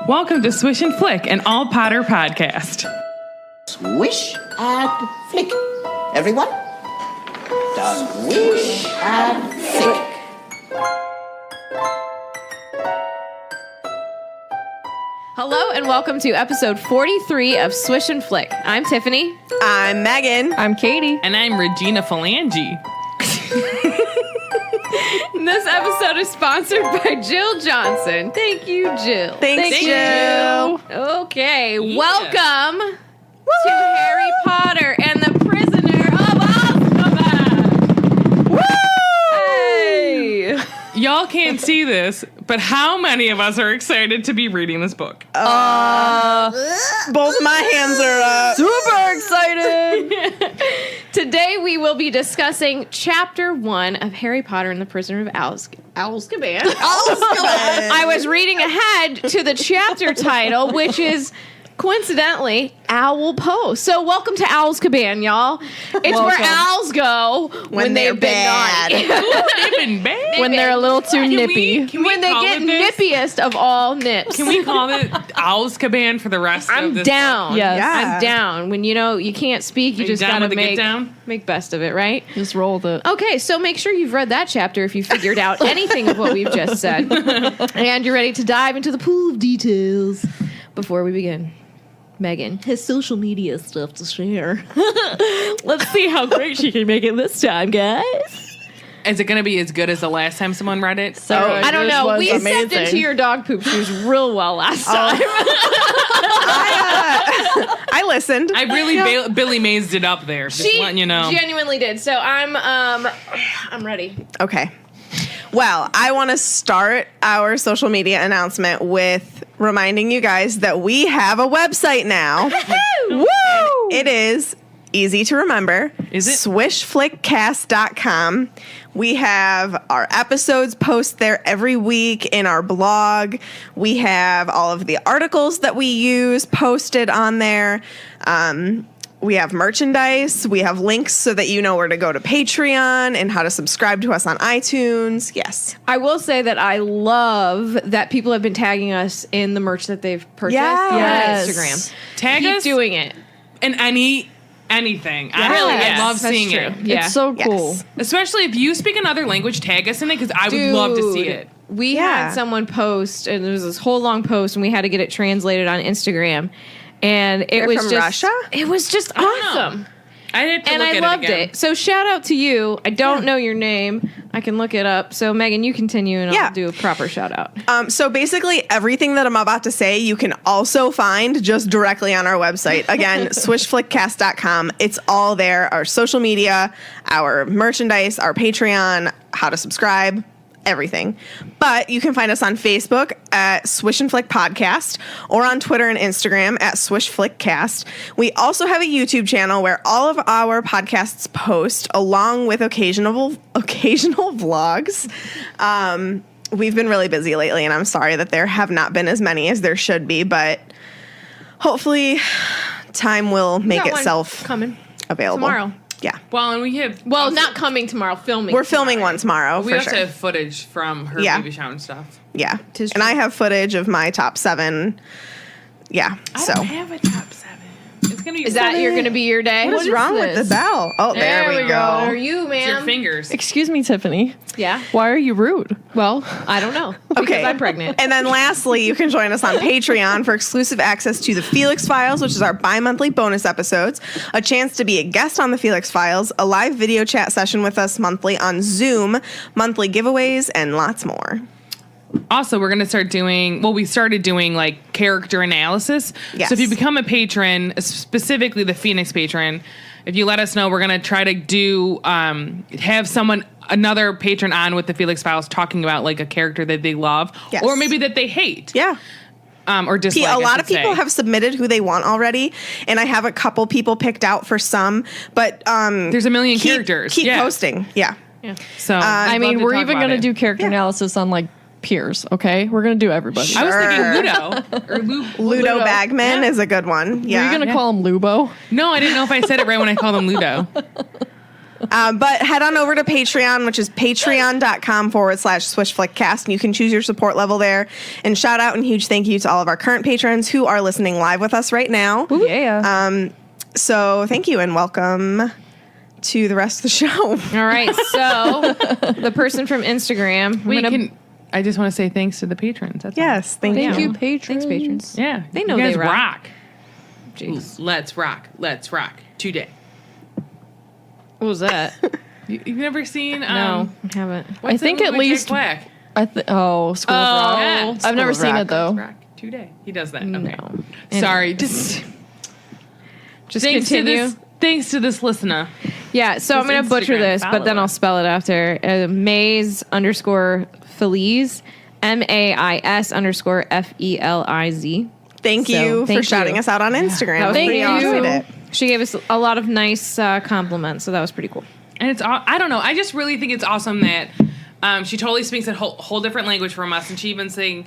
Welcome to Swish and Flick, an all Potter podcast. Swish and flick. Everyone? Swish and flick. Hello and welcome to episode 43 of Swish and Flick. I'm Tiffany. I'm Megan. I'm Katie. And I'm Regina Phalange. This episode is sponsored by Jill Johnson. Thank you, Jill. Thanks, Jill. Okay, welcome to Harry Potter and the Prisoner of Azkaban. Hey. Y'all can't see this, but how many of us are excited to be reading this book? Both my hands are up. Super excited. Today we will be discussing Chapter 1 of Harry Potter and the Prisoner of Owlzkaban. I was reading ahead to the chapter title, which is coincidentally Owl Post. So welcome to Owlzkaban, y'all. It's where owls go when they've been naughty. They've been bad. When they're a little too nippy. When they get nippiest of all nips. Can we call it Owlzkaban for the rest of this down. book? Yes. Yeah. I'm down. When you can't speak, you just down gotta with the get down? make best of it, right? Just roll the... Okay, so make sure you've read that chapter if you figured out anything of what we've just said. And you're ready to dive into the pool of details. Before we begin, Megan has social media stuff to share. Let's see how great she can make it this time, guys. Is it going to be as good as the last time someone read it? I don't know. We stepped amazing. into your dog poop shoes real well last time. I listened. I really Billy Mays it up there. Just She letting you know. genuinely did. So I'm ready. Okay. Well, I want to start our social media announcement with reminding you guys that we have a website now. Woo! It is easy to remember. Is it? SwishFlickcast.com. We have our episodes post there every week in our blog. We have all of the articles that we use posted on there. We have merchandise. We have links so that you know where to go to Patreon and how to subscribe to us on iTunes. Yes. I will say that I love that people have been tagging us in the merch that they've purchased Yes. on Instagram. Tag Keep us doing it. in anything. Yes. I love That's seeing true. it. Yeah. It's so cool. Yes. Especially if you speak another language, tag us in it because I would love to see it. We Yeah. had someone post, and there was this whole long post, and we had to get it translated on Instagram. And it They're was from just Russia? It was just awesome. I had to And look I at loved it again. it. So shout out to you. I don't know your name. I can look it up. So Megan, you continue and Yeah. I'll do a proper shout out. So basically everything that I'm about to say, you can also find just directly on our website. Again, swishflickcast.com. It's all there. Our social media, our merchandise, our Patreon, how to subscribe, everything. But you can find us on Facebook at Swish and Flick Podcast or on Twitter and Instagram at Swish Flick Cast. We also have a YouTube channel where all of our podcasts post along with occasional vlogs. We've been really busy lately, and I'm sorry that there have not been as many as there should be, but hopefully time will make Got one itself coming available. tomorrow. Yeah. Well, and we have... Well, not coming tomorrow, filming. We're filming one tomorrow We for also sure. have footage from her Yeah. baby shower and stuff. Yeah. Tis And true. I have footage of my top 7. Yeah. I So don't have a top 7. It's going to be... Is that you're going to be your day? what is wrong with the bell? Oh, there we Are go. you, It's ma'am? your fingers. Excuse me, Tiffany. Yeah. Why are you rude? Well, I don't know. Because Okay. I'm pregnant. And then lastly, you can join us on Patreon for exclusive access to the Felix Files, which is our bi-monthly bonus episodes, a chance to be a guest on the Felix Files, a live video chat session with us monthly on Zoom, monthly giveaways, and lots more. Also, we're going to start doing, we started doing like character analysis. Yes. So if you become a patron, specifically the Phoenix patron, if you let us know, we're going to try to do, have another patron on with the Felix Files talking about like a character that they love Yes. or maybe that they hate. Yeah. Or dislike. A lot I of should people say. have submitted who they want already, and I have a couple people picked out for some, but There's a million characters. Keep Yeah. posting. Yeah. So I I'd mean, love to we're talk even about going to it. do character analysis on like peers, okay? We're going to do everybody. I was thinking Sure. Ludo. Or Ludo Bagman is a good one. Are Yeah. you going to call him Lubo? No, I didn't know if I said it right when I called him Ludo. But head on over to Patreon, which is patreon.com/SwishFlickCast. And you can choose your support level there. And shout out and huge thank you to all of our current patrons who are listening live with us right now. Yeah. So thank you and welcome to the rest of the show. All right, so the person from Instagram. I just want to say thanks to the patrons. That's Yes, thank Thank you. you, patrons. Thanks, patrons. all. Yeah. They know you guys they rock. Jeez. Let's rock. Let's rock today. What was that? You've never seen? No, I haven't. what's I think that at movie with least- Jack Black? School of Rock. Yeah. I've never School of seen Rock. it though. Let's rock today. He does that. Okay. No. Sorry. Just thanks continue. Thanks to this listener. Yeah, so I'm His going to butcher Instagram this, but then follower. I'll spell it after. Maze_Feliz, MAIS_FELIZ. Thank you for thank shouting you. us out on Instagram. That was Thank pretty you. awesome. Enjoyed it. She gave us a lot of nice compliments, so that was pretty cool. And it's, I don't know. I just really think it's awesome that she totally speaks a whole different language from us. And she even was saying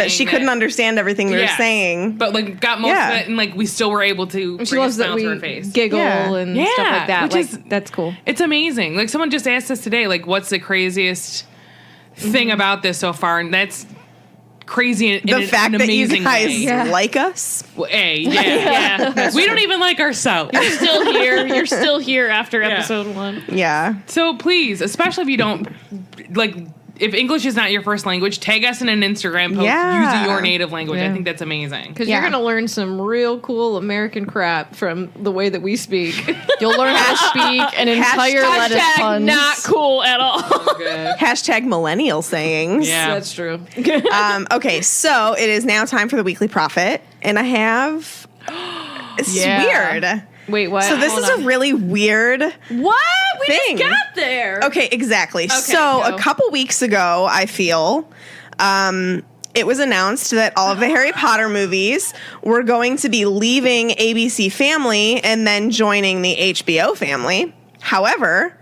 That she couldn't understand everything we were Yes. saying. But like got most Yeah. of it, and like we still were able to And she bring a loves that smile to her we face. giggle Yeah. and Yeah, stuff like that. which Like, is- that's cool. It's amazing. Like someone just asked us today, like, what's the craziest thing about this so far? And that's crazy in The an fact that you amazing guys way. like us. Well, yeah. We don't even like ourselves. Still here. You're still here after Yeah. episode 1. Yeah. So please, especially if you don't like, if English is not your first language, tag us in an Instagram post Yeah. using your native language. I Yeah. think that's amazing. Because Yeah. you're going to learn some real cool American crap from the way that we speak. You'll learn how to speak an entire lettuce puns. not cool at all. Hashtag millennial sayings. Yeah. That's true. Okay, so it is now time for the weekly prophet. And I have... It's Yeah. weird. Wait, what? So this is a really weird... What? We thing. just got there. Okay, exactly. So go. a couple weeks ago, I feel, it was announced that all of the Harry Potter movies were going to be leaving ABC Family and then joining the HBO family. However,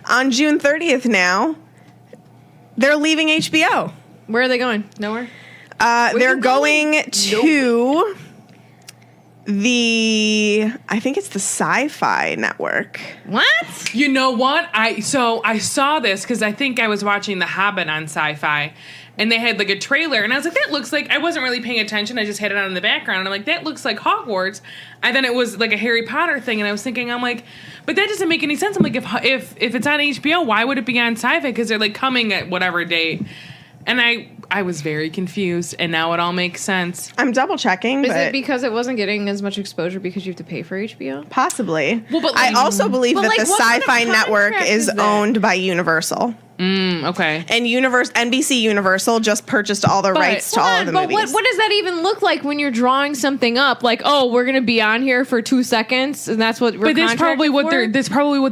on June 30th now, they're leaving HBO. Where are they going? Nowhere? They're going to I think it's the Sci-Fi Network. What? You know what? I saw this because I think I was watching The Hobbit on Sci-Fi, and they had like a trailer, and I was like, that looks like, I wasn't really paying attention. I just had it on in the background, and I'm like, that looks like Hogwarts. And then it was like a Harry Potter thing, and I was thinking, I'm like, but that doesn't make any sense. I'm like, if it's on HBO, why would it be on Sci-Fi? Because they're like coming at whatever date. And I was very confused, and now it all makes sense. I'm double checking, Is but it because it wasn't getting as much exposure because you have to pay for HBO? possibly. Well, but I like- also believe But that like, the what kind of Sci-Fi Network contract is is that? owned by Universal. Okay. And NBC Universal just purchased all the rights to all of the but movies. what does that even look like when you're drawing something up? Like, oh, we're going to be on here for 2 seconds, and that's what we're But that's probably what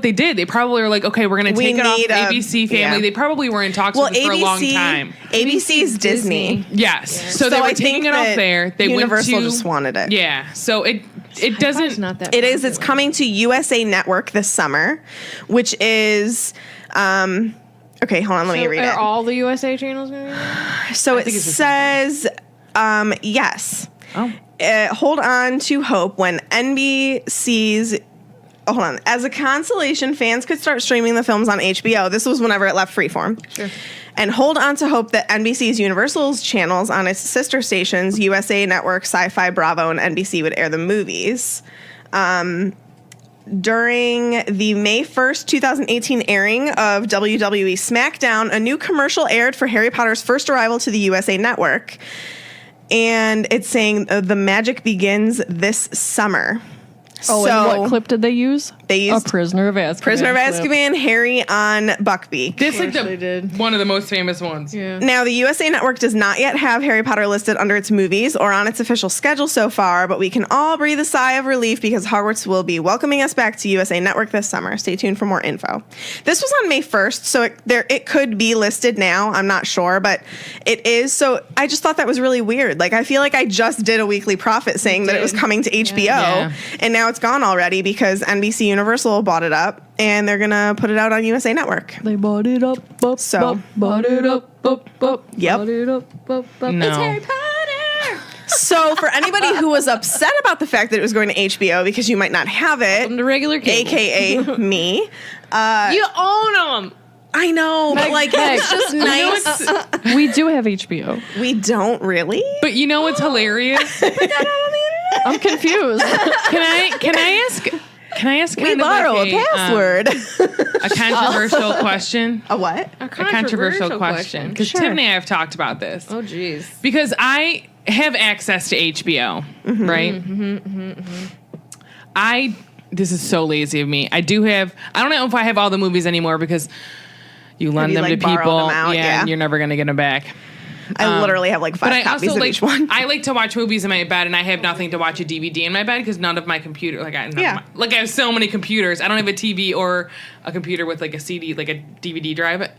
they did. They probably were like, okay, we're going to We take it off need ABC Family. yeah. They probably were in talks with it for a long time. ABC's Disney. Yes. So they So were I taking think it off that there. They Universal went to, just wanted it. Yeah. So it doesn't. not that. It is. It's coming to USA Network this summer, which is. Okay, hold on. Let me read Are it. all the USA channels going to be there? So it think it's the says, yes. Oh. Hold on to hope when NBC's. Oh, hold on. As a consolation, fans could start streaming the films on HBO. This was whenever it left Freeform. Sure. And hold on to hope that NBC's Universal's channels on its sister stations, USA Network, Sci-Fi, Bravo, and NBC would air the movies. During the May 1st, 2018 airing of WWE SmackDown, a new commercial aired for Harry Potter's first arrival to the USA Network. And it's saying the magic begins this summer. Oh, and what clip did they use? They used a Prisoner of Azkaban. Prisoner of clip. Azkaban, Harry on Buckbeak. This like they did. one of the most famous ones. Yeah. Now, the USA Network does not yet have Harry Potter listed under its movies or on its official schedule so far, but we can all breathe a sigh of relief because Hogwarts will be welcoming us back to USA Network this summer. Stay tuned for more info. This was on May 1st, so it could be listed now. I'm not sure, but it is. So I just thought that was really weird. Like, I feel like I just did a weekly prophet saying that it was coming to HBO, Yeah. and now it's gone already because NBC Universal bought it up, and they're going to put it out on USA Network. They bought it up, So- bought it up, Yep. bought it up, No. It's Harry Potter. So for anybody who was upset about the fact that it was going to HBO because you might not have it, Welcome to regular cable. aka me, You own them. I know, but like it's just nice. We do have HBO. We don't really. But you know what's hilarious? I'm confused. Can I ask We kind of borrow like a password. a controversial question? A what? A controversial question. Because Sure. Tiffany and I have talked about this. Oh, jeez. Because I have access to HBO, right? This is so lazy of me. I don't know if I have all the movies anymore because you lend you, them like, to borrow people. them out? Yeah. And you're never going to get them back. I literally have like 5 copies of each one. I like to watch movies in my bed, and I have nothing to watch a DVD in my bed because none of my computer, I have so many computers. I don't have a TV or a computer with like a CD, like a DVD drive.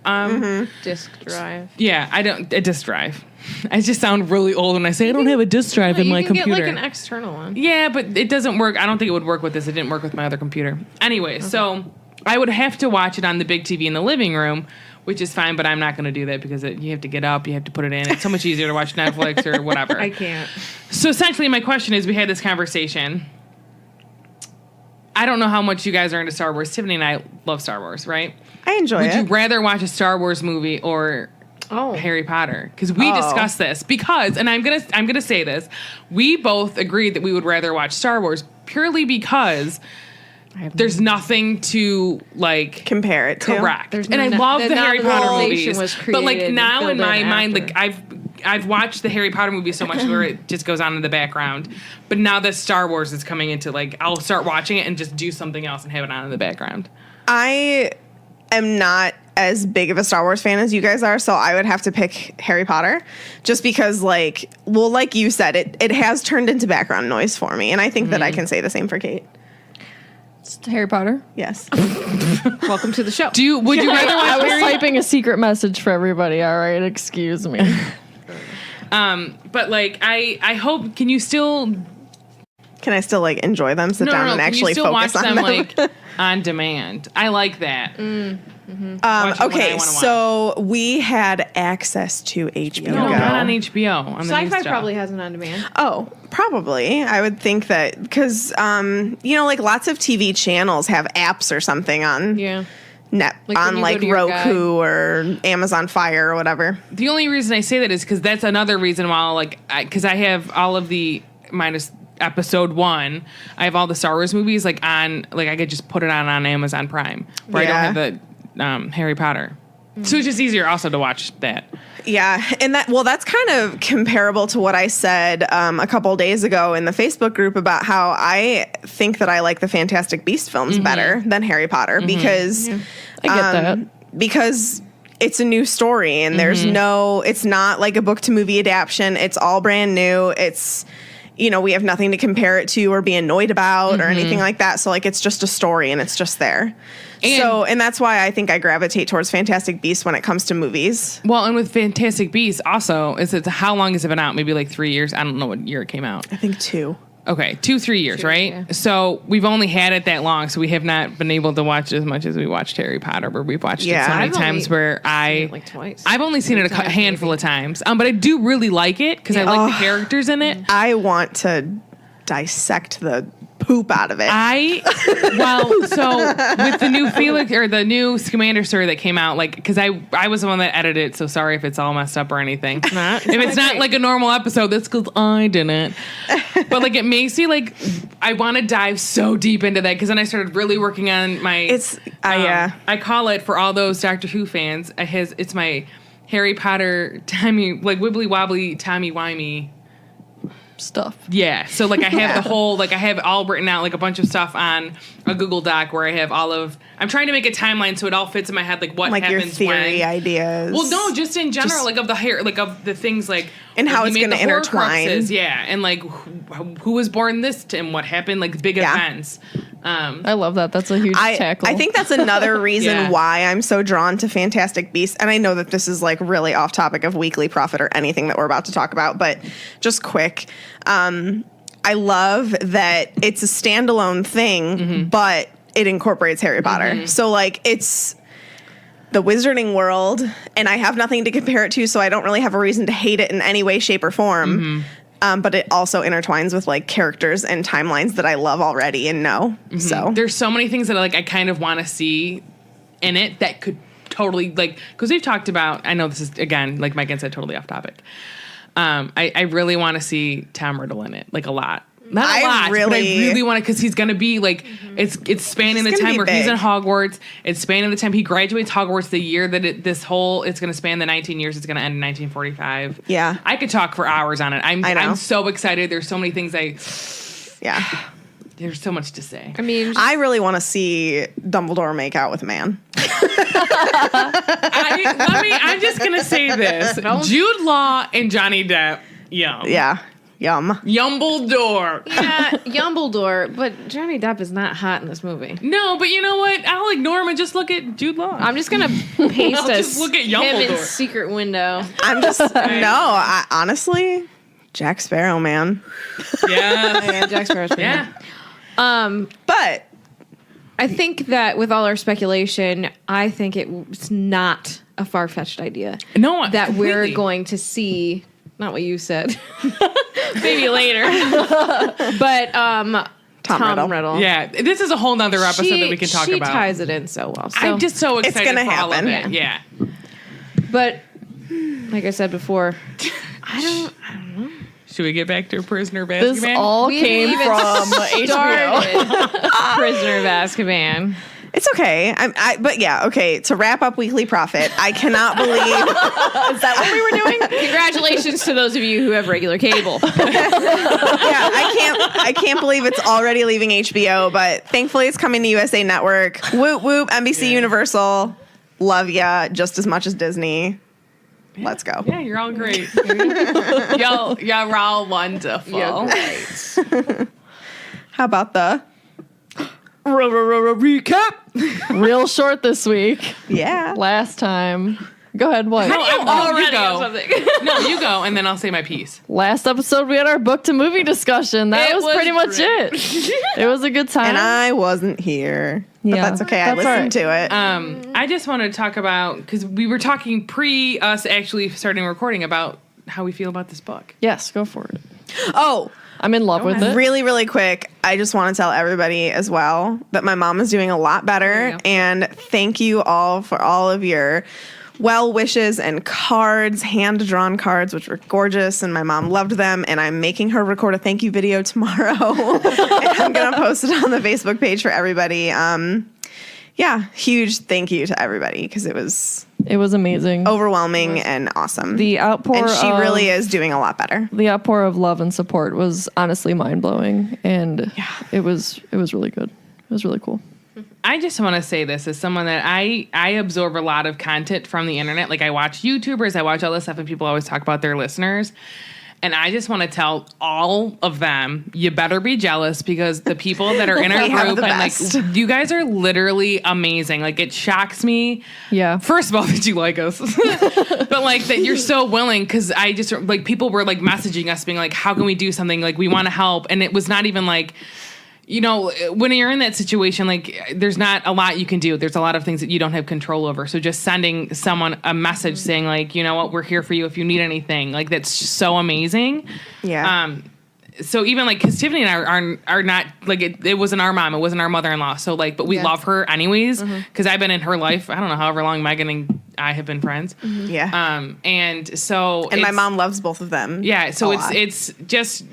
Disc drive. Yeah, a disc drive. I just sound really old when I say I don't have a disc drive in my computer. You can get like an external one. Yeah, but it doesn't work. I don't think it would work with this. It didn't work with my other computer. Anyway, so I would have to watch it on the big TV in the living room, which is fine, but I'm not going to do that because you have to get up, you have to put it in. It's so much easier to watch Netflix or whatever. I can't. So essentially, my question is, we had this conversation. I don't know how much you guys are into Star Wars. Tiffany and I love Star Wars, right? I enjoy Would you it. rather watch a Star Wars movie or Harry Potter? Because we discussed this. Because, and I'm gonna say this, we both agreed that we would rather watch Star Wars purely because there's nothing to like Compare it to. correct. There's And no I love the Harry Potter novelization movies. was But like created now and in my filled in mind, after. like I've watched the Harry Potter movies so much where it just goes on in the background. But now that Star Wars is coming into, like, I'll start watching it and just do something else and have it on in the background. I am not as big of a Star Wars fan as you guys are, so I would have to pick Harry Potter just because, like you said, it has turned into background noise for me, and I think that I can say the same for Kate. It's Harry Potter. Yes. Welcome to the show. Would you rather I watch was Harry? typing a secret message for everybody. All right, excuse me. But like I hope. Can you still? Can I still like enjoy them, sit down, and Can you actually still focus watch on them them? like on demand? I like that. Watch it when I Okay, wanna so we had access to HBO No, Go. not on HBO. On the new Sci-fi stuff. probably has it on demand. Oh, probably. I would think that because like lots of TV channels have apps or something on Yeah. net Like when on you like go to your Roku or Amazon Fire or whatever. The only reason I say that is because that's another reason why, because I have all of the minus episode 1. I have all the Star Wars movies on, I could just put it on Amazon Prime where I don't have the Harry Potter. So it's just easier also to watch that. Yeah, and that's kind of comparable to what I said a couple days ago in the Facebook group about how I think that I like the Fantastic Beasts films better than Harry Potter because I get that. because it's a new story and there's it's not like a book to movie adaptation. It's all brand new. It's we have nothing to compare it to or be annoyed about or anything like that. So it's just a story and it's just there. And that's why I think I gravitate towards Fantastic Beasts when it comes to movies. Well, and with Fantastic Beasts also, how long has it been out? Maybe 3 years? I don't know what year it came out. I think 2. Okay, 2-3 years, right? yeah. So we've only had it that long, so we have not been able to watch as much as we watched Harry Potter, where we've watched it so many I've times where seen it, twice. I've only seen it a handful of times. But I do really like it because I like the characters in it. I want to dissect the poop out of it. So with the new Felix or the new Scamander story that came out, because I was the one that edited it, so sorry if it's all messed up or anything. If it's not like a normal episode, that's because I didn't. But it makes me I want to dive so deep into that because then I started really working on my. I call it for all those Doctor Who fans. It's my Harry Potter wibbly wobbly timey wimey Stuff. Yeah. So I have the whole I have it all written out, a bunch of stuff on a Google Doc where I have all of. I'm trying to make a timeline so it all fits in my head, what happens your theory when. ideas. Well, no, just in general, of the hair, of the things and how it's going to intertwine. Yeah, and who was born this and what happened, big events. I love that. That's a huge tackle. I think that's another reason Yeah. why I'm so drawn to Fantastic Beasts. And I know that this is really off topic of Weekly Prophet or anything that we're about to talk about, but just quick. I love that it's a standalone thing, but it incorporates Harry Potter. So it's the wizarding world, and I have nothing to compare it to, so I don't really have a reason to hate it in any way, shape, or form. but it also intertwines with like characters and timelines that I love already and know. So There's so many things that like I kind of want to see in it that could totally like, because we've talked about, I know this is again, like Megan said, totally off topic. I really want to see Tom Riddle in it, like a lot. Not a lot, but I really want to, because he's going to be like, it's spanning the time where he's in Hogwarts. It's spanning the time he graduates Hogwarts the year that it's going to span the 19 years. It's going to end in 1945. Yeah. I could talk for hours on it. I know. I'm so excited. There's so many things yeah. There's so much to say. I mean, I really want to see Dumbledore make out with a man. I'm just going to say this. Jude Law and Johnny Depp, yum. Yeah. Yum. Yumbledore. yeah, Yumbledore, but Johnny Depp is not hot in this movie. No, but you know what? I'll ignore him and just look at Jude Law. I'm just gonna paste just look at him in Yumbledore. secret window. I'm just, honestly, Jack Sparrow, man. Yeah. Jack Sparrow's pretty Yeah. But I think that with all our speculation, I think it's not a far-fetched idea. No, that we're completely. going to see, not what you said, maybe later, but Tom Riddle. Yeah, this is a whole nother episode that we can talk she about. She ties it in so well. So. I'm just so It's excited gonna for all of happen. it. Yeah. But like I said before, I don't know. Should we get back to Prisoner of Azkaban? This all came even from HBO. started Prisoner of Azkaban. it's okay. But yeah, okay. To wrap up Weekly Profit, I cannot believe Is that what we were doing? Congratulations to those of you who have regular cable. I can't believe it's already leaving HBO, but thankfully it's coming to USA Network. Whoop whoop, NBC Universal. Love ya just as much as Disney. Let's go. Yeah, you're all great. Y'all all wonderful. You're great. How about the Recap. Real short this week. yeah? Last time. Go ahead, what? No, you Already go. or something. No, you go, and then I'll say my piece. Last episode we had our book to movie discussion. That It was was pretty much great. it. It was a good time. And I wasn't here. But Yeah, that's okay. I that's listened to it. I just want to talk about, because we were talking pre us actually starting recording about how we feel about this book. Yes, go for it. Oh, I'm in love with it. really, really quick. I just want to tell everybody as well that my mom is doing a lot There better. you go. And thank you all for all of your well wishes and cards, hand-drawn cards, which were gorgeous. And my mom loved them. And I'm making her record a thank you video tomorrow. And I'm going to post it on the Facebook page for everybody. Yeah, huge thank you to everybody because it was amazing. overwhelming and awesome. The outpour and she of, really is doing a lot better. The outpour of love and support was honestly mind-blowing, and it was really good. It was really cool. I just want to say this as someone that I absorb a lot of content from the internet. Like I watch YouTubers, I watch all this stuff, and people always talk about their listeners. And I just want to tell all of them, you better be jealous because the people that are in our We have group the and best. like you guys are literally amazing. Like it shocks me. Yeah. First of all, that you like us, but like that you're so willing. Because I just like people were like messaging us, being like, "How can we do something? Like we want to help." And it was not even like. You know, when you're in that situation, like there's not a lot you can do. There's a lot of things that you don't have control over. So just sending someone a message saying like, you know what, we're here for you if you need anything. Like that's so amazing. Yeah. So even like, cause Tiffany and I are not like, it wasn't our mom. It wasn't our mother-in-law. So like, but we love her anyways. Cause I've been in her life. I don't know however long Megan and I have been friends. Yeah. And so, And my it's- mom loves both of them. yeah. So a lot. it's just,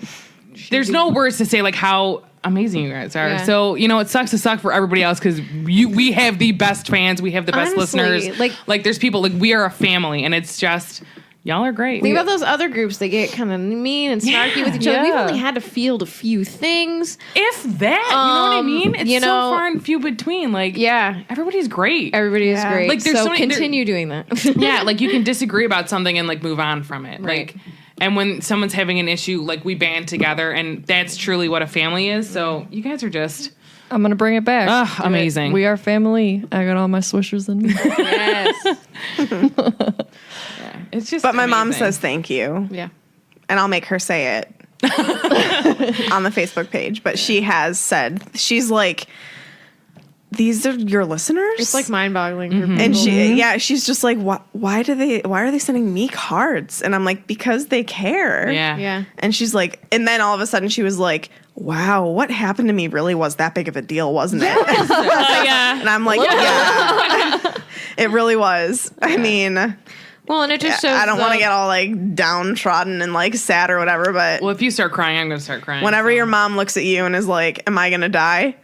there's no words to say like how amazing you guys are. Yeah. So, you know, it sucks to suck for everybody else because we have the best fans. We have the best Honestly, listeners. Like there's people like we are a family and it's just, y'all are great. Think about those other groups. They get kind of mean and snarky with each other. We've Yeah. only had to field a few things. If that, you know what I mean? It's you so know- far and few between. Like, Yeah. everybody's great. Everybody is Yeah. great. Like, there's so so many- continue doing that. Yeah, like you can disagree about something and like move on from it. Right. Like, and when someone's having an issue, like we band together, and that's truly what a family is. So you guys are just I'm gonna bring it back. Ugh, amazing. We are family. I got all my swishers in me. Yes. it's just. But my mom amazing. says thank you, Yeah. and I'll make her say it on the Facebook page. But she has said, she's like, these are your listeners? It's like mind-boggling. For And people. she's just like, why are they sending me cards? And I'm like, because they care. Yeah. And she's like, and then all of a sudden she was like, wow, what happened to me really was that big of a deal, wasn't it? Yeah. And I'm like, yeah, it really was. I mean, Well, and it just shows. I don't want to get all like downtrodden and like sad or whatever, but Well, if you start crying, I'm going to start crying. whenever your mom looks at you and is like, am I going to die?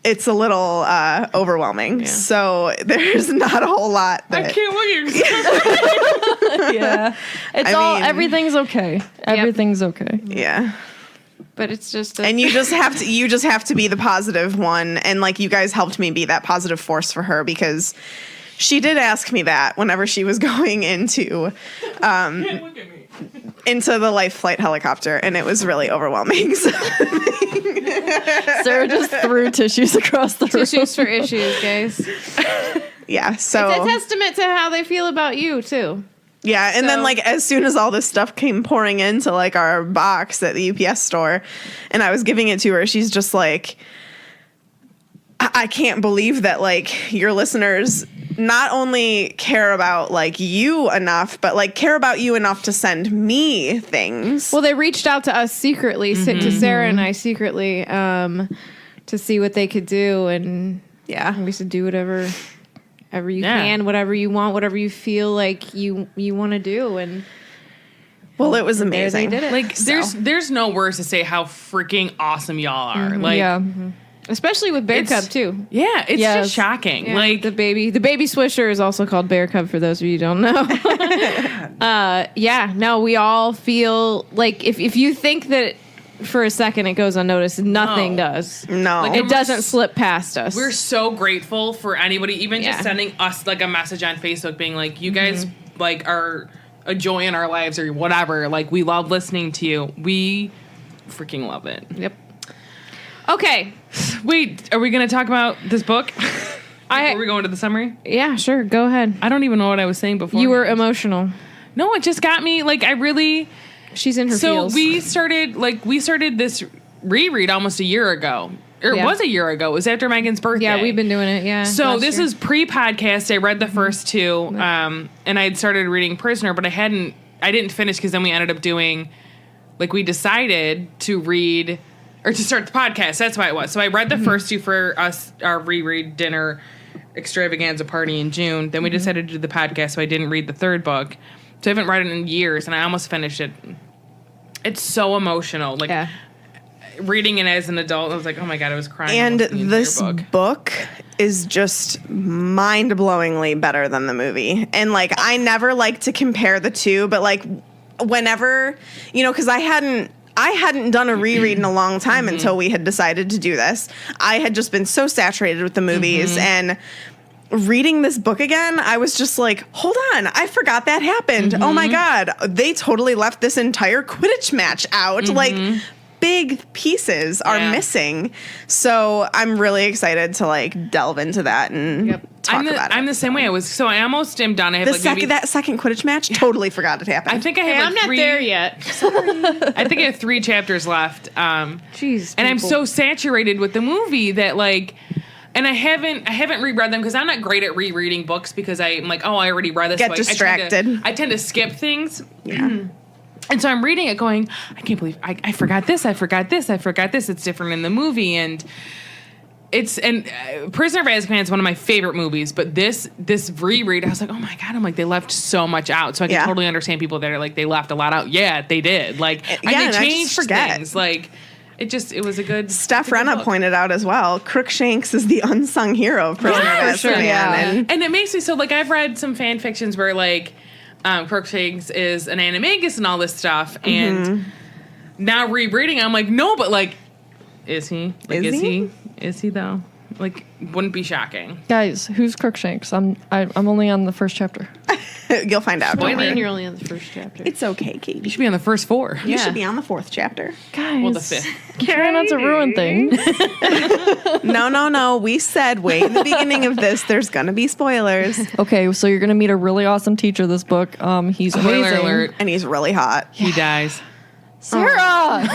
It's a little overwhelming. So there's not a whole lot I that can't look at you. Yeah. It's I mean- everything's okay. Everything's okay. yeah. But it's just. And you just have to be the positive one, and like you guys helped me be that positive force for her, because she did ask me that whenever she was going into Can't look at me. into the life flight helicopter, and it was really overwhelming. So, Sarah just threw tissues across the room. Tissues for issues, guys. yeah, so It's a testament to how they feel about you, too. yeah, and then So- like as soon as all this stuff came pouring into like our box at the UPS store, and I was giving it to her, she's just like, I can't believe that like your listeners not only care about like you enough, but like care about you enough to send me things. Well, they reached out to us secretly, to Sarah and I secretly, to see what they could do. And yeah. we said, do whatever you Yeah. can, whatever you want, whatever you feel like you want to do. And Well, it was there amazing. they did it. Like, there's no words to say how freaking awesome y'all are. Like, Yeah. Especially with Bear It's- Cub, too. yeah, it's Yes. just shocking. Yeah, Like, the baby Swisher is also called Bear Cub, for those of you who don't know. We all feel like if you think that for a second it goes unnoticed, nothing No. does. No. Like, It doesn't slip past us. we're so grateful for anybody, even Yeah. just sending us like a message on Facebook being like, you guys like are a joy in our lives or whatever. Like, we love listening to you. We freaking love it. Yep. Okay. Wait, are we going to talk about this book? Before we go into the summary? Yeah, sure. Go ahead. I don't even know what I was saying before. You were emotional. No, it just got me. Like, I really. She's in her So feels. we started this reread almost a year ago. Or it Yeah. was a year ago. It was after Megan's birthday. Yeah, we've been doing it. Yeah. So last this year. is pre-podcast. I read the first two, and I had started reading Prisoner, but I didn't finish because then we ended up doing, like, we decided to read or to start the podcast. That's why it was. So I read the first two for us, our reread dinner extravaganza party in June. Then we decided to do the podcast, so I didn't read the third book. So I haven't read it in years, and I almost finished it. It's so emotional. Like, Yeah. reading it as an adult, I was like, oh my God, I was crying. And almost the entire this book. book is just mind-blowingly better than the movie. And like I never like to compare the two, but like whenever, because I hadn't done a reread in a long time until we had decided to do this. I had just been so saturated with the movies and reading this book again, I was just like, hold on, I forgot that happened. Oh my God, they totally left this entire Quidditch match out. Like big pieces are Yeah. missing. So I'm really excited to like delve into that and talk about it. I'm the same way. I almost am done. I have That second Quidditch match, totally forgot it happened. I think I have Hey, like I'm not three, there yet. I think I have 3 chapters left. Jeez. And I'm people. so saturated with the movie that like, and I haven't reread them because I'm not great at rereading books because I'm like, oh, I already read this. Get so distracted. I tend to skip things. yeah. And so I'm reading it going, I can't believe I forgot this. I forgot this. I forgot this. It's different in the movie. And Prisoner of Azkaban is one of my favorite movies, but this reread, I was like, oh my God, I'm like, they left so much out. So I can totally understand people that are like, they left a lot out. Yeah, they did. Like, and and they I just changed forget. things. Like, it was a good. Steph a good Renna book. pointed out as well, Crookshanks is the unsung hero of Prisoner of Azkaban. sure, yeah. And it makes me so like I've read some fan fictions where like Crookshanks is an animagus and all this stuff, and now rereading, I'm like, no, but like, is he? Like, Is he? Is he though? Like, wouldn't be shocking. Guys, who's Crookshanks? I'm only on the first chapter. You'll find out. What do Don't you mean worry. you're only on the first chapter? It's okay, You Katie. should be on the first 4. You Yeah. should be on the 4th chapter. Guys, Well, the 5th. try not to ruin things. No. We said wait in the beginning of this. There's gonna be spoilers, Okay, so you're gonna meet a really awesome teacher this book. He's Spoiler amazing. alert. and he's really hot. He dies. Sarah!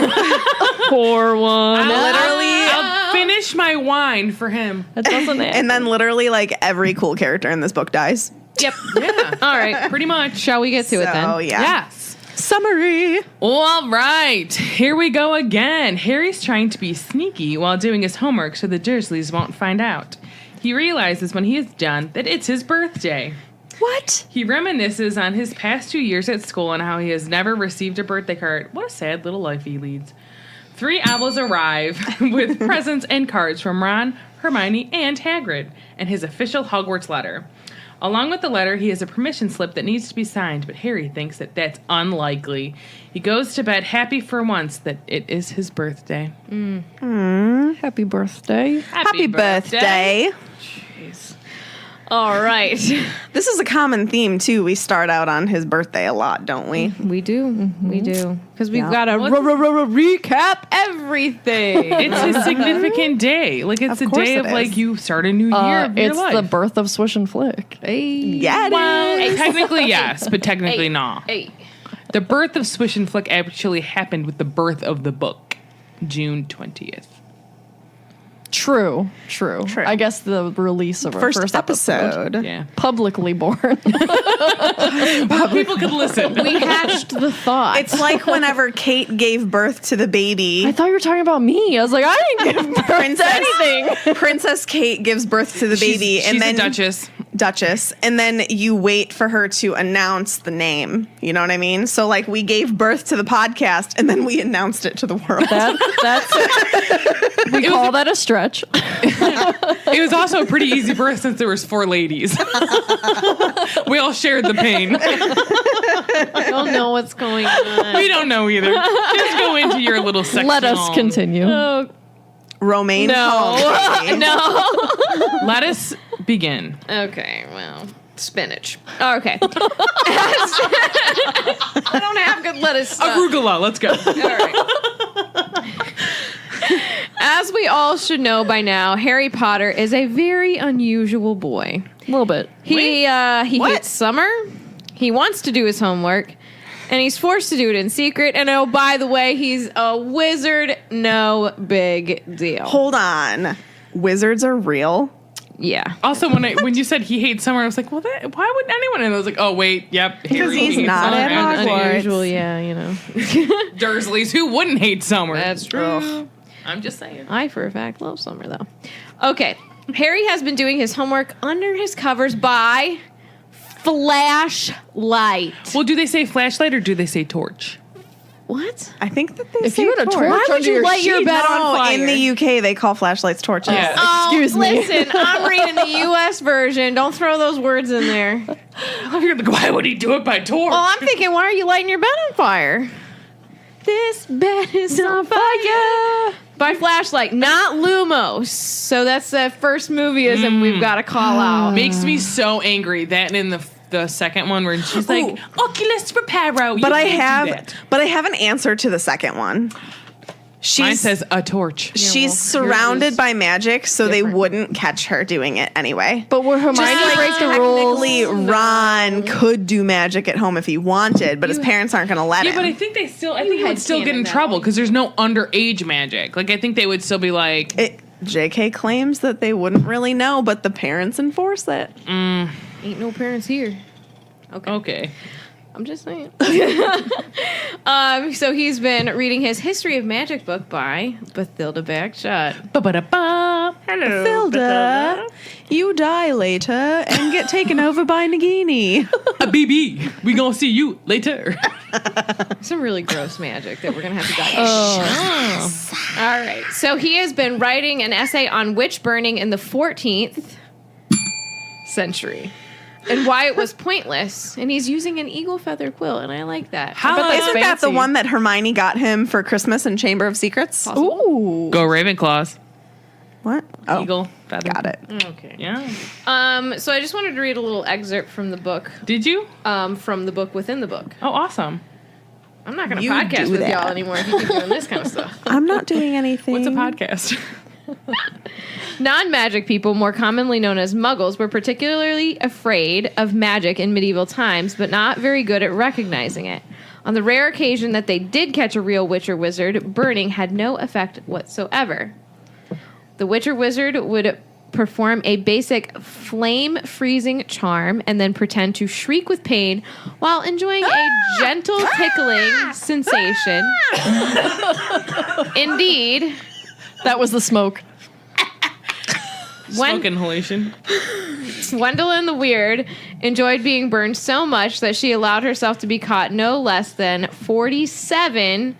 Poor one. I'll I'll finish my wine for him. It doesn't happen. And then literally like every cool character in this book dies. Yep. Yeah. All right. Pretty much. Shall we get to it then? Oh yeah. Yes. Summary. All right. Here we go again. Harry's trying to be sneaky while doing his homework so the Dursleys won't find out. He realizes when he is done that it's his birthday. What? He reminisces on his past 2 years at school and how he has never received a birthday card. What a sad little life he leads. 3 owls arrive with presents and cards from Ron, Hermione, and Hagrid, and his official Hogwarts letter. Along with the letter, he has a permission slip that needs to be signed, but Harry thinks that that's unlikely. He goes to bed happy for once that it is his birthday. Happy birthday. Happy birthday. Jeez. All right. This is a common theme too. We start out on his birthday a lot, don't we? We do. We do. Because we've Yeah. got to recap everything. It's his significant day. Like, it's Of a course day it of, is. like, you start a new year of your It's life. the birth of Swish and Flick. Yeah, it Well, is. technically yes, but technically not. Hey. The birth of Swish and Flick actually happened with the birth of the book, June 20th. True. I guess the release of our First episode. episode. Yeah. Publicly born. People could listen. We hatched the thought. It's like whenever Kate gave birth to the baby. I thought you were talking about me. I was like, I didn't give birth Princess, to anything. Princess Kate gives birth to the baby, she's and then a Duchess. Duchess, and then you wait for her to announce the name. You know what I mean? So like we gave birth to the podcast, and then we announced it to the world. That's we call that a stretch. It was also a pretty easy birth since there was 4 ladies. We all shared the pain. I don't know what's going on. We don't know either. Just go into your little section. Let us continue. Romaine. No. Holiday. No. Let us begin. Okay, well, spinach. Okay. I don't have good lettuce. Arugula, let's go. All right. As we all should know by now, Harry Potter is a very unusual boy. A little bit. He What? hates summer. He wants to do his homework, and he's forced to do it in secret. And oh, by the way, he's a wizard. No big deal. Hold on. Wizards are real. Yeah. Also, when you said he hates summer, I was like, well, why would anyone? And I was like, oh, wait, yep. Harry he's hates not summer at and Hogwarts. Unusual, yeah, you know. Dursleys, who wouldn't hate summer? That's true. Ugh. I'm just saying. I, for a fact, love summer, though. Okay. Harry has been doing his homework under his covers by flashlight. Well, do they say flashlight or do they say torch? What? I think that they If say you had a torch Why would under you your light your sheet, bed on No, fire? in the UK they call flashlights torches. Yeah. Oh, Excuse me. listen, I'm reading the U.S. version. Don't throw those words in there. You're like, why would he do it by torch? Well, I'm thinking, why are you lighting your bed on fire? This bed is on fire. By flashlight, not Lumos. So that's the first movieism we've got to call out. Makes me so angry. That and in the second one where she's like, Oculus Reparo. But I have an answer to the second one. Mine says a torch. She's surrounded by magic, so they wouldn't catch her doing it anyway. But would Hermione break the rules? Technically, Ron could do magic at home if he wanted, but his parents aren't going to let Yeah, him. but I think they still. I think he would still get in headcanon that trouble one. because there's no underage magic. Like I think they would still be like, JK claims that they wouldn't really know, but the parents enforce it. Ain't no parents here. okay. I'm just saying. So he's been reading his History of Magic book by Bathilda Bagshot. Ba-ba-da-ba. Hello, Hilda, you die later and get taken over by Nagini. A BB. We gonna see you later. Some really gross magic that we're going to have to dive into. All right. So he has been writing an essay on witch burning in the 14th century and why it was pointless. And he's using an eagle feather quill, and I like that. How I bet that's Isn't that the fancy. one that Hermione got him for Christmas in Chamber of Secrets? Possible. Go Ravenclaws. What? Oh, Eagle. Feather. got it. Okay. Yeah. So I just wanted to read a little excerpt from the book, Did you? from the book within the book. Oh, awesome. I'm not going to You podcast do with that. y'all anymore if you keep doing this kind of stuff. I'm not doing anything. What's a podcast? Non-magic people, more commonly known as muggles, were particularly afraid of magic in medieval times, but not very good at recognizing it. On the rare occasion that they did catch a real witch or wizard, burning had no effect whatsoever. The witch or wizard would perform a basic flame freezing charm and then pretend to shriek with pain while enjoying a gentle tickling sensation. Indeed. That was the smoke. Smoke inhalation. Gwendolyn the Weird enjoyed being burned so much that she allowed herself to be caught no less than 47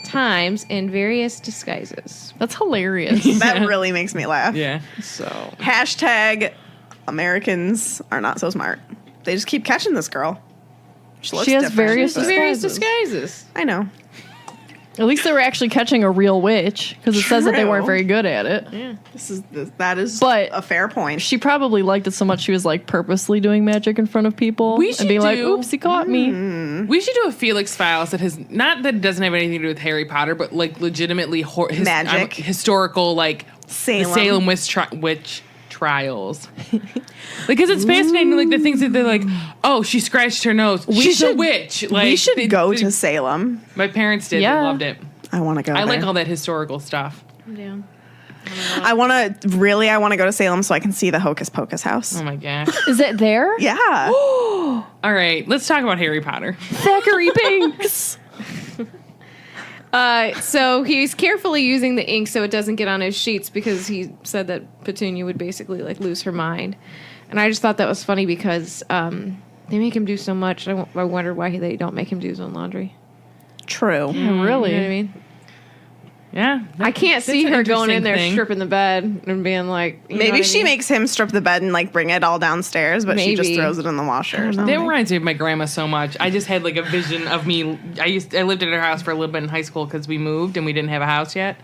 times in various disguises. That's hilarious. That really makes me laugh. Yeah. So Hashtag Americans are not so smart. They just keep catching this girl. She looks She has different, various but- Various disguises. I know. at least they were actually catching a real witch because it says that they weren't True. very good at it. Yeah. That is But a fair point. She probably liked it so much she was like purposely doing magic in front of people We should and being like, do- "Oops, he caught me." We should do a Felix Files that has not that it doesn't have anything to do with Harry Potter, but like legitimately Magic. historical, like Salem. the Salem witch trials. Because it's fascinating, like the things that they're like, oh, she scratched her nose. She's a witch. Like we should go they- to Salem. My parents did. Yeah. They loved it. I want to go. I there. like all that historical stuff. Yeah. I want to go to Salem so I can see the Hocus Pocus house. Oh my gosh. Is it there? Yeah. All right, let's talk about Harry Potter. Thackeray Binks. So he's carefully using the ink so it doesn't get on his sheets because he said that Petunia would basically like lose her mind. And I just thought that was funny because they make him do so much. I wonder why they don't make him do his own laundry. True. Really? You know what I mean? Yeah. I can't see an her going in interesting there thing. stripping the bed and being like, you know Maybe what I she mean? makes him strip the bed and like bring it all downstairs, but she just Maybe. throws it in the washer. Or That something. reminds me of my grandma so much. I just had like a vision of me. I lived at her house for a little bit in high school because we moved and we didn't have a house yet.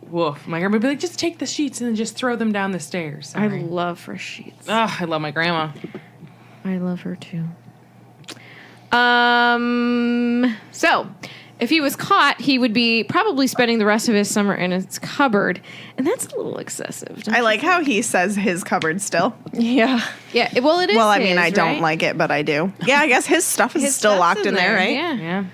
Woof. My grandma would be like, just take the sheets and then just throw them down the stairs. I Sorry. love fresh sheets. I love my grandma. I love her too. So if he was caught, he would be probably spending the rest of his summer in his cupboard, and that's a little excessive. don't I you like how he says his cupboard still. Yeah. Yeah, well, it is. Well, I mean, his, I don't right? like it, but I do. Yeah, I guess his stuff is His still stuff's locked in there, right? Yeah.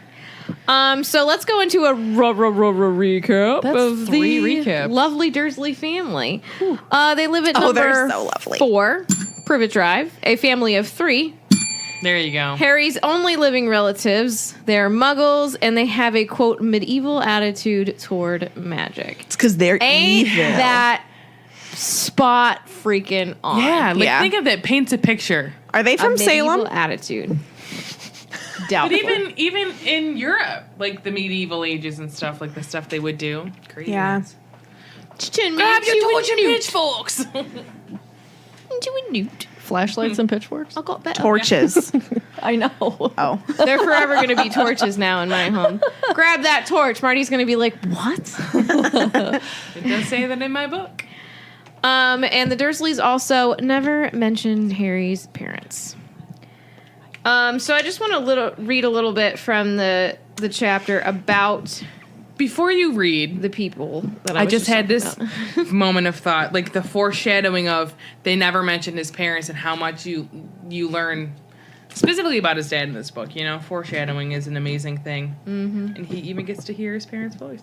Yeah. So let's go into a recap That's of 3 the recaps. lovely Dursley family. They live at Oh, number they're so lovely. 4, Privet Drive, a family of 3. There you go. Harry's only living relatives, they're muggles, and they have a, quote, medieval attitude toward magic. It's because they're Ain't evil. that spot freaking on? Yeah, like Yeah. think of that paints a picture. Are they A from medieval Salem? attitude. But Doubtful. even in Europe, like the medieval ages and stuff, like the stuff they would do. Crazy. Yeah. Grab your torch and pitchforks. Do a newt. Flashlights and pitchforks. I got better. Torches. I know. Oh. They're forever going to be torches now in my home. Grab that torch. Marty's going to be like, what? It does say that in my book. And the Dursleys also never mention Harry's parents. So I just want to read a little bit from the chapter about Before you read, the people that I was just had talking this about. moment of thought, like the foreshadowing of they never mentioned his parents and how much you learn specifically about his dad in this book. You know, foreshadowing is an amazing thing, and he even gets to hear his parents' voice.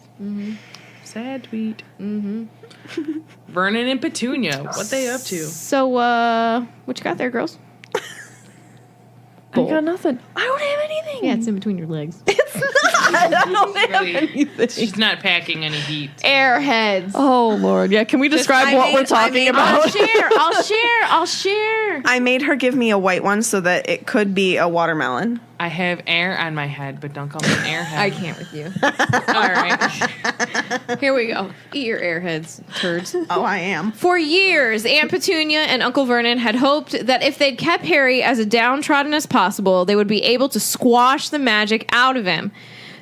Sad tweet. Vernon and Petunia, what they up to? So, what you got there, girls? I got nothing. I don't have anything. Yeah, it's in between your legs. She's not packing any heat. Airheads. Oh Lord, yeah. Can we describe I what made- we're I talking made- I'll about? share. I'll share. I made her give me a white one so that it could be a watermelon. I have air on my head, but don't call me an airhead. I can't with you. All right. Here we go. Eat your airheads, turds. Oh, I am. For years, Aunt Petunia and Uncle Vernon had hoped that if they'd kept Harry as downtrodden as possible, they would be able to squash the magic out of him.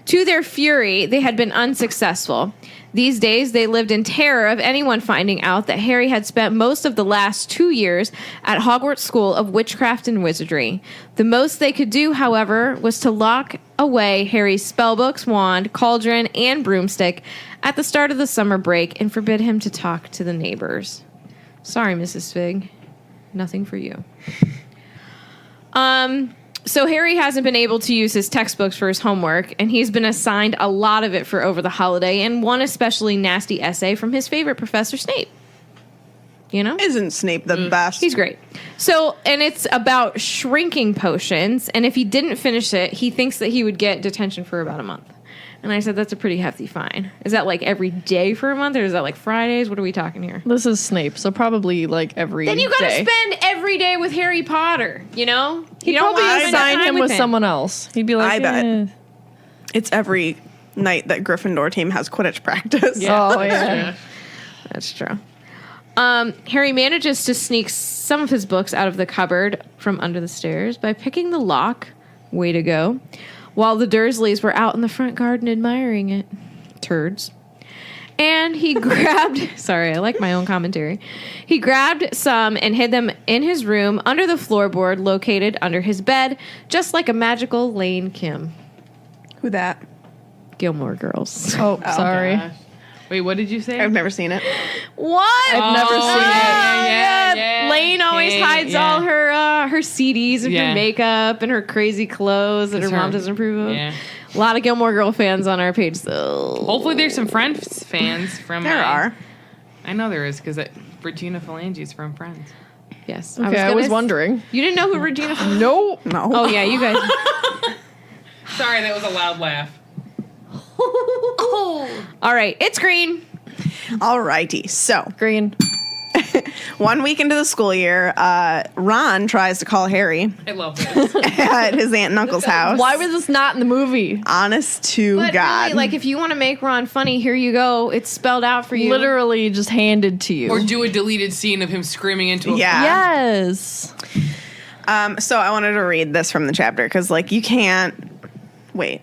To their fury, they had been unsuccessful. These days, they lived in terror of anyone finding out that Harry had spent most of the last 2 years at Hogwarts School of Witchcraft and Wizardry. The most they could do, however, was to lock away Harry's spellbooks, wand, cauldron, and broomstick at the start of the summer break and forbid him to talk to the neighbors. Sorry, Mrs. Fig. Nothing for you. So Harry hasn't been able to use his textbooks for his homework, and he's been assigned a lot of it for over the holiday, and one especially nasty essay from his favorite Professor Snape. You know? Isn't Snape the best? He's great. So, and it's about shrinking potions, and if he didn't finish it, he thinks that he would get detention for about a month. And I said, that's a pretty hefty fine. Is that like every day for a month, or is that like Fridays? What are we talking here? This is Snape, so probably like every Then you gotta day. spend every day with Harry Potter, you know? He'd You don't probably wanna spend assign time him with someone else. He'd be like, I bet. eh. It's every night that Gryffindor team has Quidditch practice. Oh, yeah. That's true. Harry manages to sneak some of his books out of the cupboard from under the stairs by picking the lock. Way to go. While the Dursleys were out in the front garden admiring it. Turds. And he grabbed... Sorry, I like my own commentary. He grabbed some and hid them in his room under the floorboard located under his bed, just like a magical Lane Kim. Who that? Gilmore Girls. Oh, sorry. Gosh. Wait, what did you say? I've never seen it. What? I've never Oh, seen it. yeah. Lane always hides all her CDs and her Yeah. makeup and her crazy clothes that her mom doesn't approve of. Yeah. A lot of Gilmore Girl fans on our page, though. Hopefully there's some Friends fans from There are. I know there is, because Regina Phalange is from Friends. Yes. Okay, I was wondering. You didn't know who Regina Phalange? Nope. No. Oh, yeah, you guys. Sorry, that was a loud laugh. All right, it's green. Alrighty. So, Green. 1 week into the school year, Ron tries to call Harry I love this. at his aunt and uncle's house. Why was this not in the movie? Honest to But God. really, like, if you want to make Ron funny, here you go. It's spelled out for you. Literally just handed to you. Or do a deleted scene of him screaming into a Yeah. Yes. So I wanted to read this from the chapter because, like, you can't. Wait,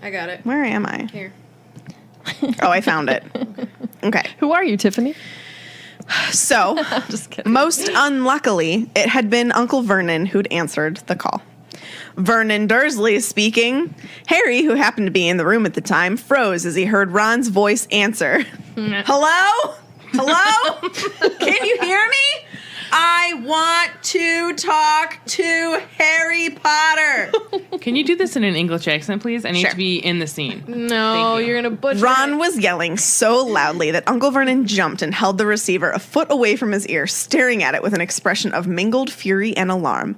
I got it. where am I? Here. Oh, I found it. Okay. Who are you, Tiffany? So, Just kidding. most unluckily, it had been Uncle Vernon who'd answered the call. Vernon Dursley speaking. Harry, who happened to be in the room at the time, froze as he heard Ron's voice answer. Hello? Hello? Can you hear me? I want to talk to Harry Potter. Can you do this in an English accent, please? I need Sure. to be in the scene. No, Thank you. you're going to butcher Ron it. was yelling so loudly that Uncle Vernon jumped and held the receiver a foot away from his ear, staring at it with an expression of mingled fury and alarm.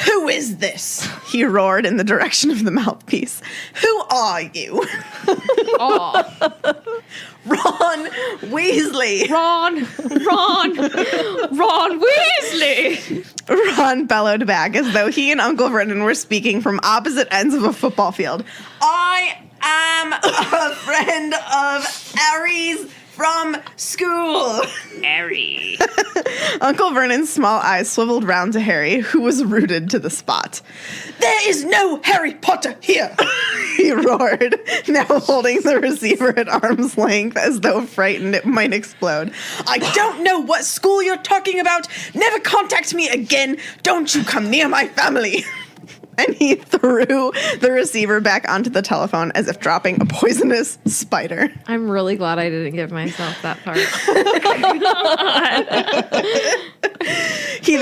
Who is this? He roared in the direction of the mouthpiece. Who are you? Ron Weasley. Ron Weasley. Ron bellowed back as though he and Uncle Vernon were speaking from opposite ends of a football field. I am a friend of Harry's from school. Harry. Uncle Vernon's small eyes swiveled round to Harry, who was rooted to the spot. There is no Harry Potter here, he roared, now holding the receiver at arm's length as though frightened it might explode. I don't know what school you're talking about. Never contact me again. Don't you come near my family. And he threw the receiver back onto the telephone as if dropping a poisonous spider. I'm really glad I didn't give myself that part. He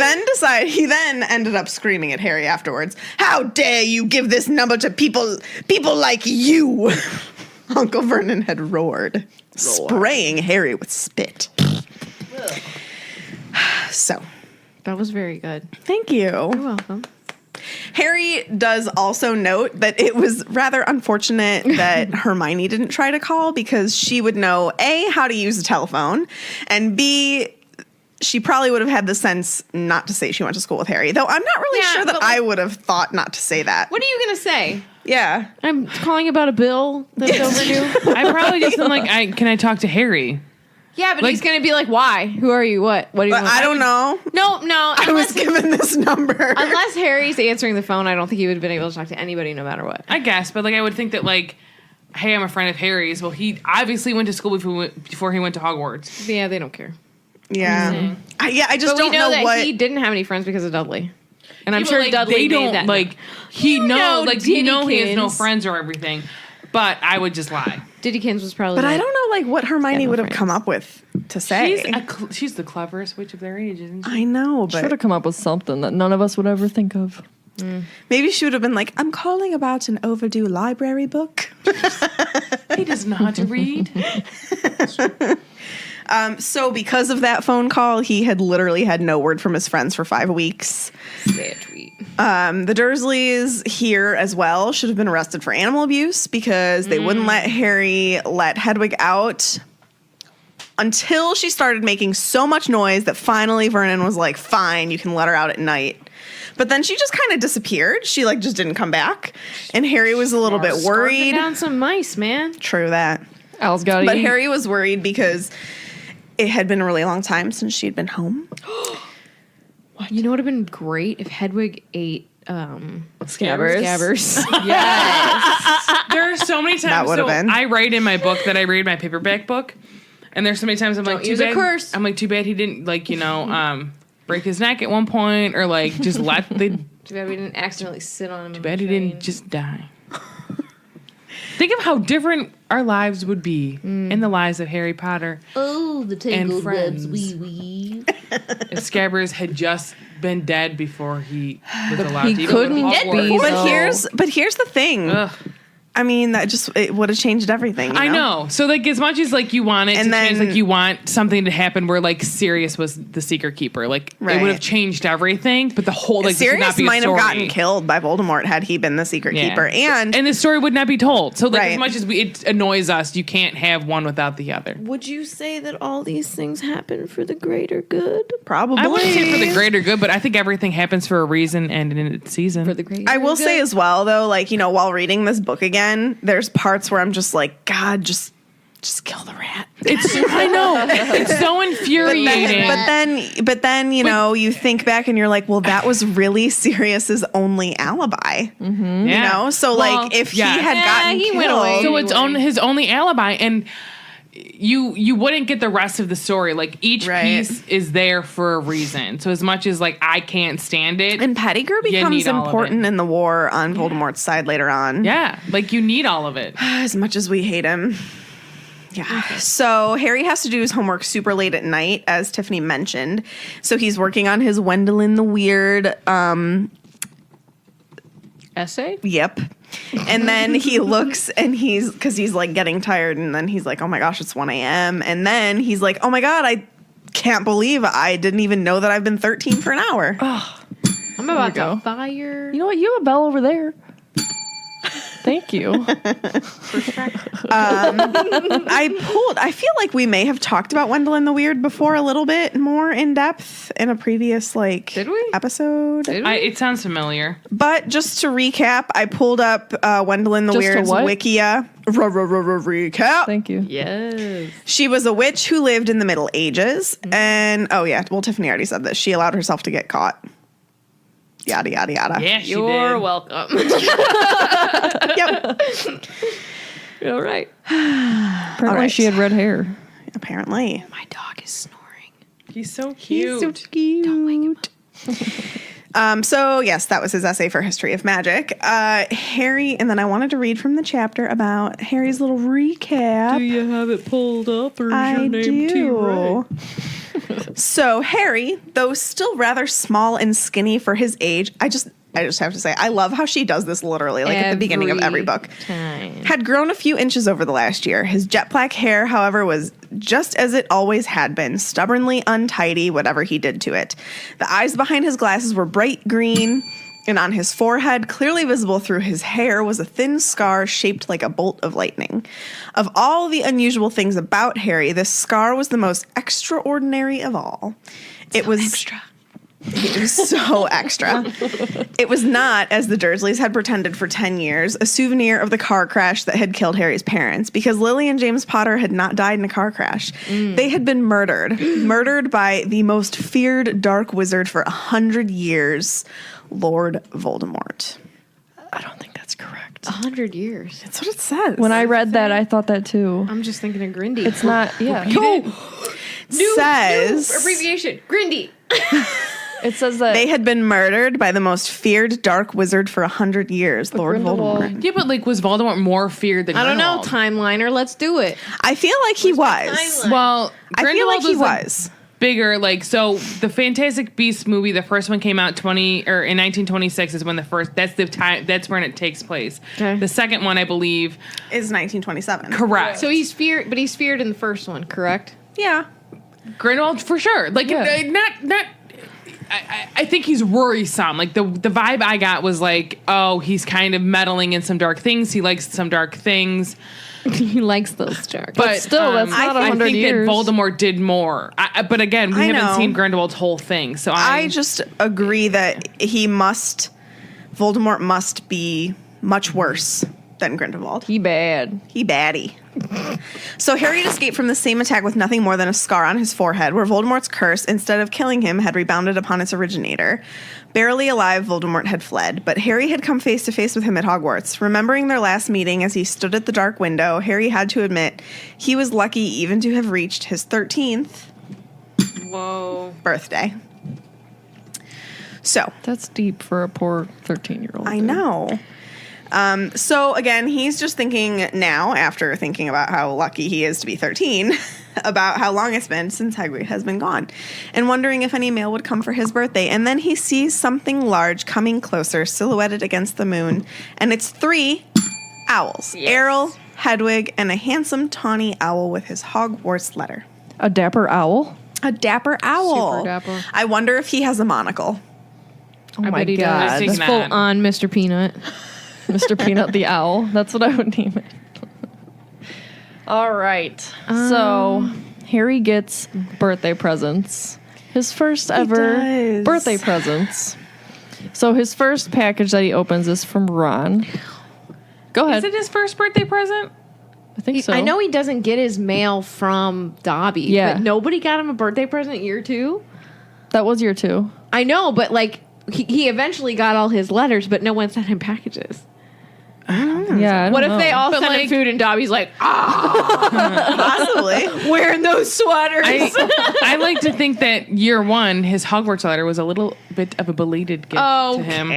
then ended up screaming at Harry afterwards. How dare you give this number to people like you? Uncle Vernon had roared, spraying Harry with spit. So, That was very good. thank you. You're welcome. Harry does also note that it was rather unfortunate that Hermione didn't try to call because she would know A, how to use a telephone, and B, she probably would have had the sense not to say she went to school with Harry. Though I'm not really Yeah, sure that but, like, I would have thought not to say that. What are you going to say? Yeah. I'm calling about a bill that's overdue. I probably just am like, can I talk to Harry? Yeah, but Like- he's going to be like, why? Who are you? What do you But want? I don't know. No. I was given this number. Unless Harry's answering the phone, I don't think he would have been able to talk to anybody no matter what. I guess, but like I would think that like, hey, I'm a friend of Harry's. Well, he obviously went to school before he went to Hogwarts. Yeah, they don't care. Yeah. I just But we don't know that what. he didn't have any friends because of Dudley. And I'm Yeah, but, sure like, Dudley they made don't that. like he know he has no Dinnykins. friends or everything. But I would just lie. Diddykins was probably But I like- don't know, like, what Hermione no would have friends. come up with to say. She's the cleverest witch of their age, isn't she? I know, Should but have come up with something that none of us would ever think of. Maybe she would have been like, I'm calling about an overdue library book. He doesn't know how to read. So because of that phone call, he had literally had no word from his friends for 5 weeks. Say a tweet. The Dursleys here as well should have been arrested for animal abuse because they wouldn't let Harry let Hedwig out until she started making so much noise that finally Vernon was like, fine, you can let her out at night. But then she just kind of disappeared. She like just didn't come back. And Harry was a little bit worried. Down some mice, man. True that. Al's got But Harry was worried because it had been a really long time since she had been home. You know what would have been great if Hedwig ate Scabbers. Yes. There are so many times. That would have been. I write in my book that I read my paperback book, and there's so many times I'm like, Don't too use a bad. curse. I'm like, too bad he didn't break his neck at one point, or like just let the. Too bad we didn't accidentally sit on him. Too bad he didn't just die. Think of how different our lives would be in the lives of Harry Potter Oh, the and tangled friends. webs we weave. If Scabbers had just been dead before he was allowed he to even couldn't go to get Hogwarts. before. But here's the thing. Ugh. I mean, it would have changed everything. I know. So like, as much as like you want it And to then- change, like you want something to happen where like Sirius was the secret keeper, like it Right. would have changed everything. But the whole like this would not Sirius be a might have story. gotten killed by Voldemort had he been the secret Yeah. keeper. And the story would not be told. So like Right. as much as it annoys us, you can't have one without the other. Would you say that all these things happen for the greater good? probably. I wouldn't say for the greater good, but I think everything happens for a reason and in its season. For the greater I will good? say as well, though, like, while reading this book again, there's parts where I'm just like, God, just kill the rat. I know. It's so infuriating. But then, you think back and you're like, well, that was really Sirius's only alibi. Yeah. So Well, like, if yeah. he had gotten he killed, went away. So it's his only alibi, and you wouldn't get the rest of the story. Like each Right. piece is there for a reason. So as much as like I can't stand it, and Pettigrew You becomes need all of important it. in the war on Voldemort's side later on. yeah, like you need all of it. As much as we hate him. Yeah. So Harry has to do his homework super late at night, as Tiffany mentioned. So he's working on his Wendelin the Weird. Essay? Yep. And then he looks and because he's like getting tired, and then he's like, oh my gosh, it's 1 a.m. And then he's like, oh my God, I can't believe I didn't even know that I've been 13 for an hour. I'm about go. to fire. You know what? You have a bell over there. Thank you. I feel like we may have talked about Wendelin the Weird before a little bit more in depth in a previous Did we? episode. It sounds familiar. But just to recap, I pulled up Wendelin the Just a Weird's what? Wikia. Recap. Thank you. Yes. She was a witch who lived in the Middle Ages. And, Tiffany already said this. She allowed herself to get caught. Yada, yada, yada. Yeah, she You're did. welcome. Yep. All right. Apparently right. she had red hair. Apparently. My dog is snoring. He's so cute. cute. Don't wake him up. So, yes, that was his essay for History of Magic. Harry, and then I wanted to read from the chapter about Harry's little recap. you have it pulled up, or I do. So Harry, though still rather small and skinny for his age, I just have to say, I love how she does this literally, like at the beginning of every book. Time. Had grown a few inches over the last year. His jet black hair, however, was just as it always had been, stubbornly untidy, whatever he did to it. The eyes behind his glasses were bright green, and on his forehead, clearly visible through his hair, was a thin scar shaped like a bolt of lightning. Of all the unusual things about Harry, this scar was the most extraordinary of all. It was extra. It was so extra. It was not, as the Dursleys had pretended for 10 years, a souvenir of the car crash that had killed Harry's parents, because Lily and James Potter had not died in a car crash. They had been murdered by the most feared dark wizard for 100 years, Lord Voldemort. I don't think that's correct. 100 years. That's what it says. When I read that, I thought that too. I'm just thinking of Grindy. It's not, yeah. says abbreviation. Grindy. It says that they had been murdered by the most feared dark wizard for 100 years, Lord Grindelwald. Voldemort. Yeah, but like, was Voldemort more feared than I don't know. Grindelwald? Timeliner. Let's do it. I feel like he was. timeline? Well, I feel like Grindelwald he like- was. bigger. Like, so the Fantastic Beasts movie, the first one came out in 1926 is when the first. That's the time. That's when it takes place. Okay. The second one, I believe, Is 1927. correct. So he's feared, but he's feared in the first one, correct? Yeah. Grindelwald for sure. Like, not. I think he's worrisome. Like the vibe I got was like, oh, he's kind of meddling in some dark things. He likes some dark things. He likes those jars. But still, that's not I 100 think years. that Voldemort did more. But again, we I haven't know. seen Grindelwald's whole thing. So I just agree that Voldemort must be much worse than Grindelwald. He bad. He baddie. So Harry had escaped from the same attack with nothing more than a scar on his forehead, where Voldemort's curse, instead of killing him, had rebounded upon its originator. Barely alive, Voldemort had fled, but Harry had come face to face with him at Hogwarts. Remembering their last meeting as he stood at the dark window, Harry had to admit he was lucky even to have reached his 13th birthday. So, That's deep for a poor 13-year-old. I know. So again, he's just thinking now, after thinking about how lucky he is to be 13, about how long it's been since Hagrid has been gone, and wondering if any mail would come for his birthday. And then he sees something large coming closer, silhouetted against the moon, and it's 3 owls: Errol, Hedwig, and a handsome tawny owl with his Hogwarts letter. A dapper owl? A dapper owl. Super dapper. I wonder if he has a monocle. Oh I my bet he god. does. think He's not. full on Mr. Peanut. Mr. Peanut the Owl. That's what I would name it. All right. So Harry gets birthday presents. His first ever does. birthday presents. So his first package that he opens is from Ron. Go ahead. is it his first birthday present? I think so. I know he doesn't get his mail from Dobby. Yeah. But nobody got him a birthday present year 2. That was year 2. I know, but like he eventually got all his letters, but no one sent him packages. Yeah. I What don't if they know. all But, sent him like- food and Dobby's like, Possibly. wearing those sweaters? I like to think that year 1, his Hogwarts letter was a little bit of a belated gift to him.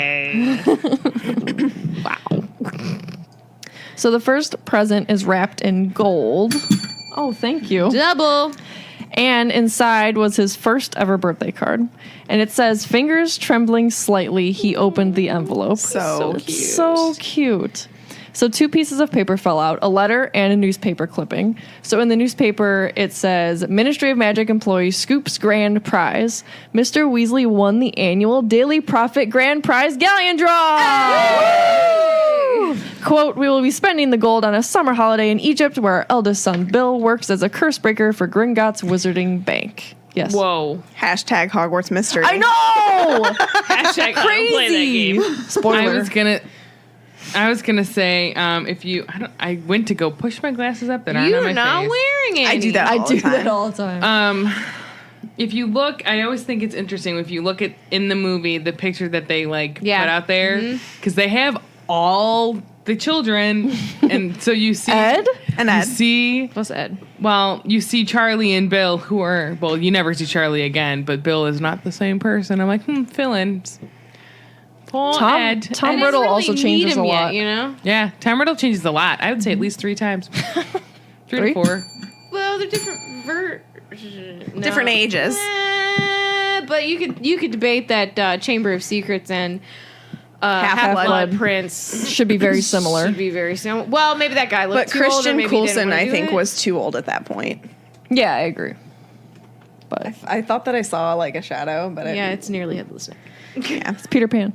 So the first present is wrapped in gold. Oh, thank you. Double. And inside was his first ever birthday card. And it says, fingers trembling slightly, he opened the envelope. So It's so cute. So 2 pieces of paper fell out, a letter and a newspaper clipping. So in the newspaper, it says, Ministry of Magic employee scoops grand prize. Mr. Weasley won the annual Daily Profit Grand Prize Galleon Draw! Quote, we will be spending the gold on a summer holiday in Egypt where our eldest son, Bill, works as a curse breaker for Gringotts Wizarding Bank. Yes. Whoa. Hashtag Hogwarts mystery. I know! Hashtag Crazy! Spoiler. I was gonna say, if you, I went to go push my glasses up that aren't on You're my not face. wearing it. I do that all I do the time. that all the time. If you look, I always think it's interesting if you look at in the movie the picture that they put out there because they have all the children, and so you see Ed? And You Ed. see, What's Ed? well, you see Charlie and Bill, who are you never see Charlie again, but Bill is not the same person. I'm like, fill in. Poor Tom Ed. Tom I Riddle didn't also really need changes a him lot. yet, you know? Yeah, Tom Riddle changes a lot. I would say at least 3 times. 3 Three? to 4. Well, they're different versions. Different ages. But you could debate that Chamber of Secrets and Half-Blood. Half-Blood Prince Should be very similar. should be very similar. Well, maybe that guy But looked too old, or Christian maybe he didn't Coulson, wanna I do think, it. was too old at that point. Yeah, I agree. But I thought that I saw like a shadow, but Yeah, it's nearly headless. it's Peter Pan.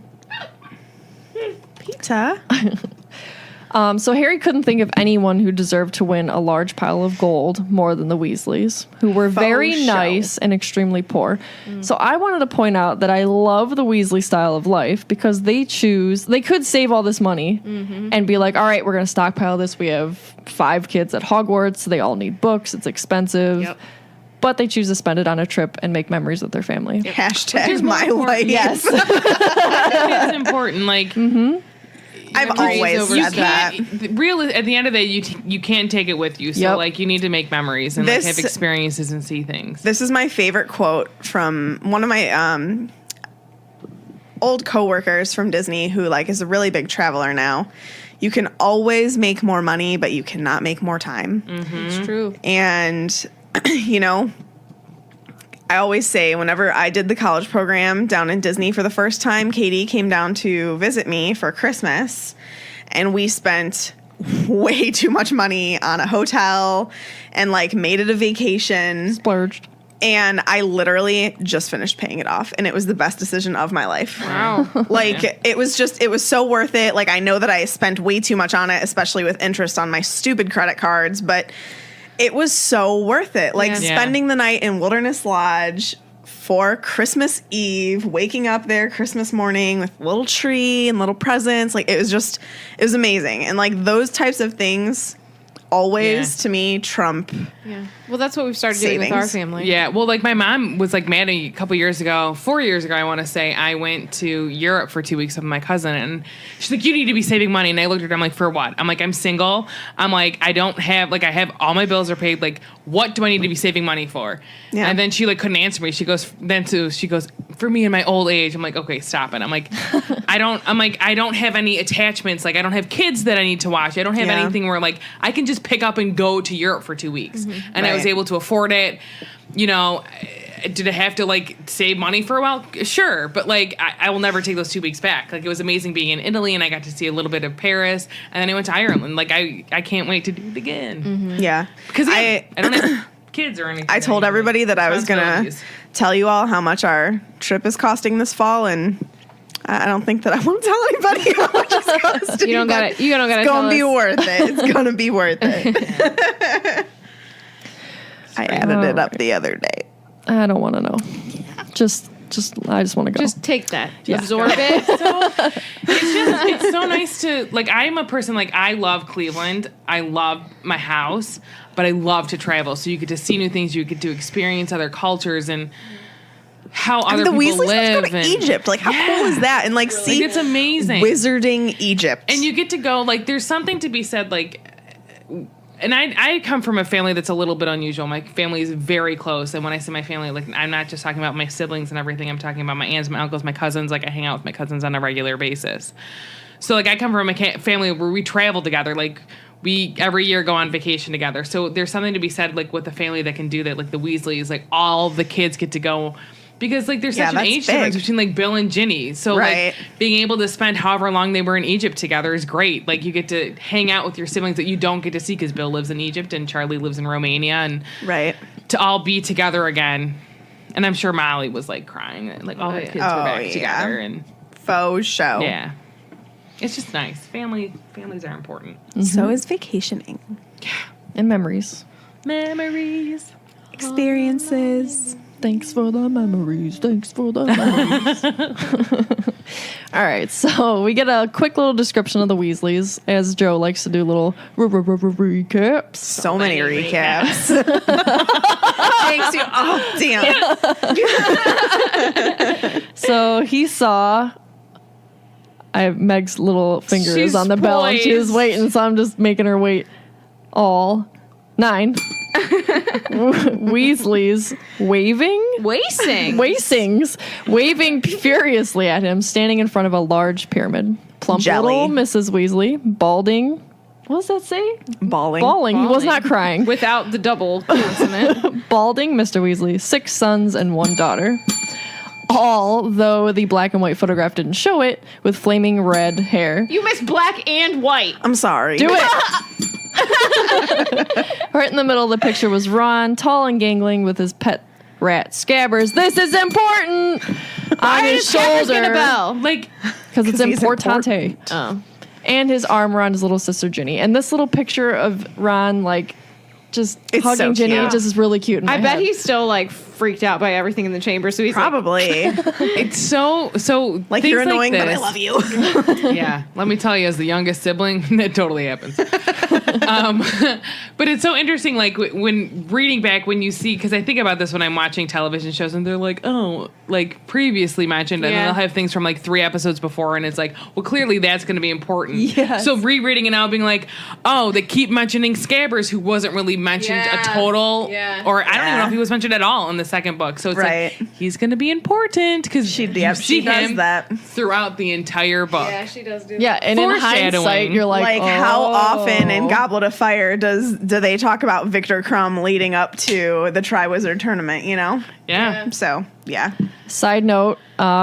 Pizza. So Harry couldn't think of anyone who deserved to win a large pile of gold more than the Weasleys, who were very show. nice and extremely poor. So I wanted to point out that I love the Weasley style of life because they could save all this money and be like, all right, we're going to stockpile this. We have 5 kids at Hogwarts. They all need books. It's expensive. Yep. But they choose to spend it on a trip and make memories with their family. Hashtag my life. Yes. It's important. Like, I've memories always over said stuff. that. Real at the end of the day, you can't take it with you. So Yep. like you need to make memories and like, This- have experiences and see things. This is my favorite quote from one of my old coworkers from Disney who like is a really big traveler now. You can always make more money, but you cannot make more time. It's true. And, you know, I always say whenever I did the college program down in Disney for the first time, Katie came down to visit me for Christmas, and we spent way too much money on a hotel and like made it a vacation. Splurged. And I literally just finished paying it off, and it was the best decision of my life. Wow. Like, it was so worth it. Like, I know that I spent way too much on it, especially with interest on my stupid credit cards, but it was so worth it. Like, spending the night in Wilderness Lodge for Christmas Eve, waking up there Christmas morning with a little tree and little presents. Like, it was amazing. And, like, those types of things always, to me, trump. Yeah. Well, that's what we've started doing with our family. Yeah. Well, like my mom was like mad a couple years ago, 4 years ago, I want to say, I went to Europe for 2 weeks with my cousin, and she's like, you need to be saving money. And I looked at her, I'm like, for what? I'm like, I'm single. I'm like, I don't have, like, I have all my bills are paid. Like, what do I need to be saving money for? Yeah. And then she like couldn't answer me. She goes, for me in my old age. I'm like, okay, stop it. I'm like, I don't have any attachments. Like, I don't have kids that I need to watch. I don't have anything where like I can just pick up and go to Europe for 2 weeks. And I was able to afford it. You know, did I have to like save money for a while? Sure. But like, I will never take those 2 weeks back. Like, it was amazing being in Italy, and I got to see a little bit of Paris, and then I went to Ireland. Like, I can't wait to do it again. Yeah. Because I don't have kids or anything. I told everybody that I was going to Responsibilities. tell you all how much our trip is costing this fall, and I don't think that I want to tell anybody how much it's costing. You don't got to. You don't got to. It's going to be worth it. It's going to be worth it. I added it up the other day. I don't want to know. Just I just want to go. Just take that. Yeah. Absorb it. It's so nice to, like, I'm a person, like, I love Cleveland. I love my house, but I love to travel. So you get to see new things. You get to experience other cultures and how other the people Weasleys live. go to Egypt. Like, how cool is that? And like, see, it's amazing. Wizarding Egypt. And you get to go, like, there's something to be said, like, and I come from a family that's a little bit unusual. My family is very close. And when I say my family, like, I'm not just talking about my siblings and everything. I'm talking about my aunts, my uncles, my cousins. Like, I hang out with my cousins on a regular basis. So, like, I come from a family where we travel together. Like, we every year go on vacation together. So there's something to be said, like, with a family that can do that. Like, the Weasleys, like, all the kids get to go. Because, like, there's such an age difference between, like, Bill and Ginny. So, like, being able to spend however long they were in Egypt together is great. Like, you get to hang out with your siblings that you don't get to see because Bill lives in Egypt and Charlie lives in Romania. And to all be together again. And I'm sure Molly was, like, crying. Like, all the kids were back together. And faux show. Yeah. It's just nice. Families are important. Mm-hmm. So is vacationing. Yeah. And memories. Memories. Experiences. Thanks for the memories. Thanks for the memories. All right, so we get a quick little description of the Weasleys, as Joe likes to do little recaps. So many recaps. Thanks you. Oh, damn. So he saw. I have Meg's little finger is on the bell, and she was waiting, so I'm just making her wait. All 9 Weasleys waving furiously at him, standing in front of a large pyramid. Plump little Mrs. Weasley, balding. What does that say? Bawling. He was not crying. Without the double consonant. Balding Mr. Weasley, 6 sons and 1 daughter. All, though the black and white photograph didn't show it, with flaming red hair. You missed black and white. I'm sorry. Do it. Right in the middle of the picture was Ron, tall and gangling with his pet rat Scabbers. This is important. On his shoulder, get a bell? Like, because it's importante. Oh. And his arm around his little sister Ginny. And this little picture of Ron, like, just hugging so Ginny, cute. just is really cute. In my I bet head. he's still like freaked out by everything in the chamber. So he's Probably. it's so like, you're annoying, but I love you. Yeah, let me tell you, as the youngest sibling, that totally happens. But it's so interesting, like, when reading back, when you see, because I think about this when I'm watching television shows, and they're like, oh, like, previously mentioned, and then they'll have things from, like, 3 episodes before, and it's like, well, clearly that's going to be important. Yes. So rereading it now, being like, oh, they keep mentioning Scabbers, who wasn't really mentioned a total, or I don't even know if he was mentioned at all in the second book. So it's like, he's going to be important, because she does him that throughout the entire book. Yeah, she does do that. Yeah, and in hindsight, you're like, how often in Goblet of Fire do they talk about Victor Crumb leading up to the Triwizard Tournament, you know? Yeah. So, yeah. Side note,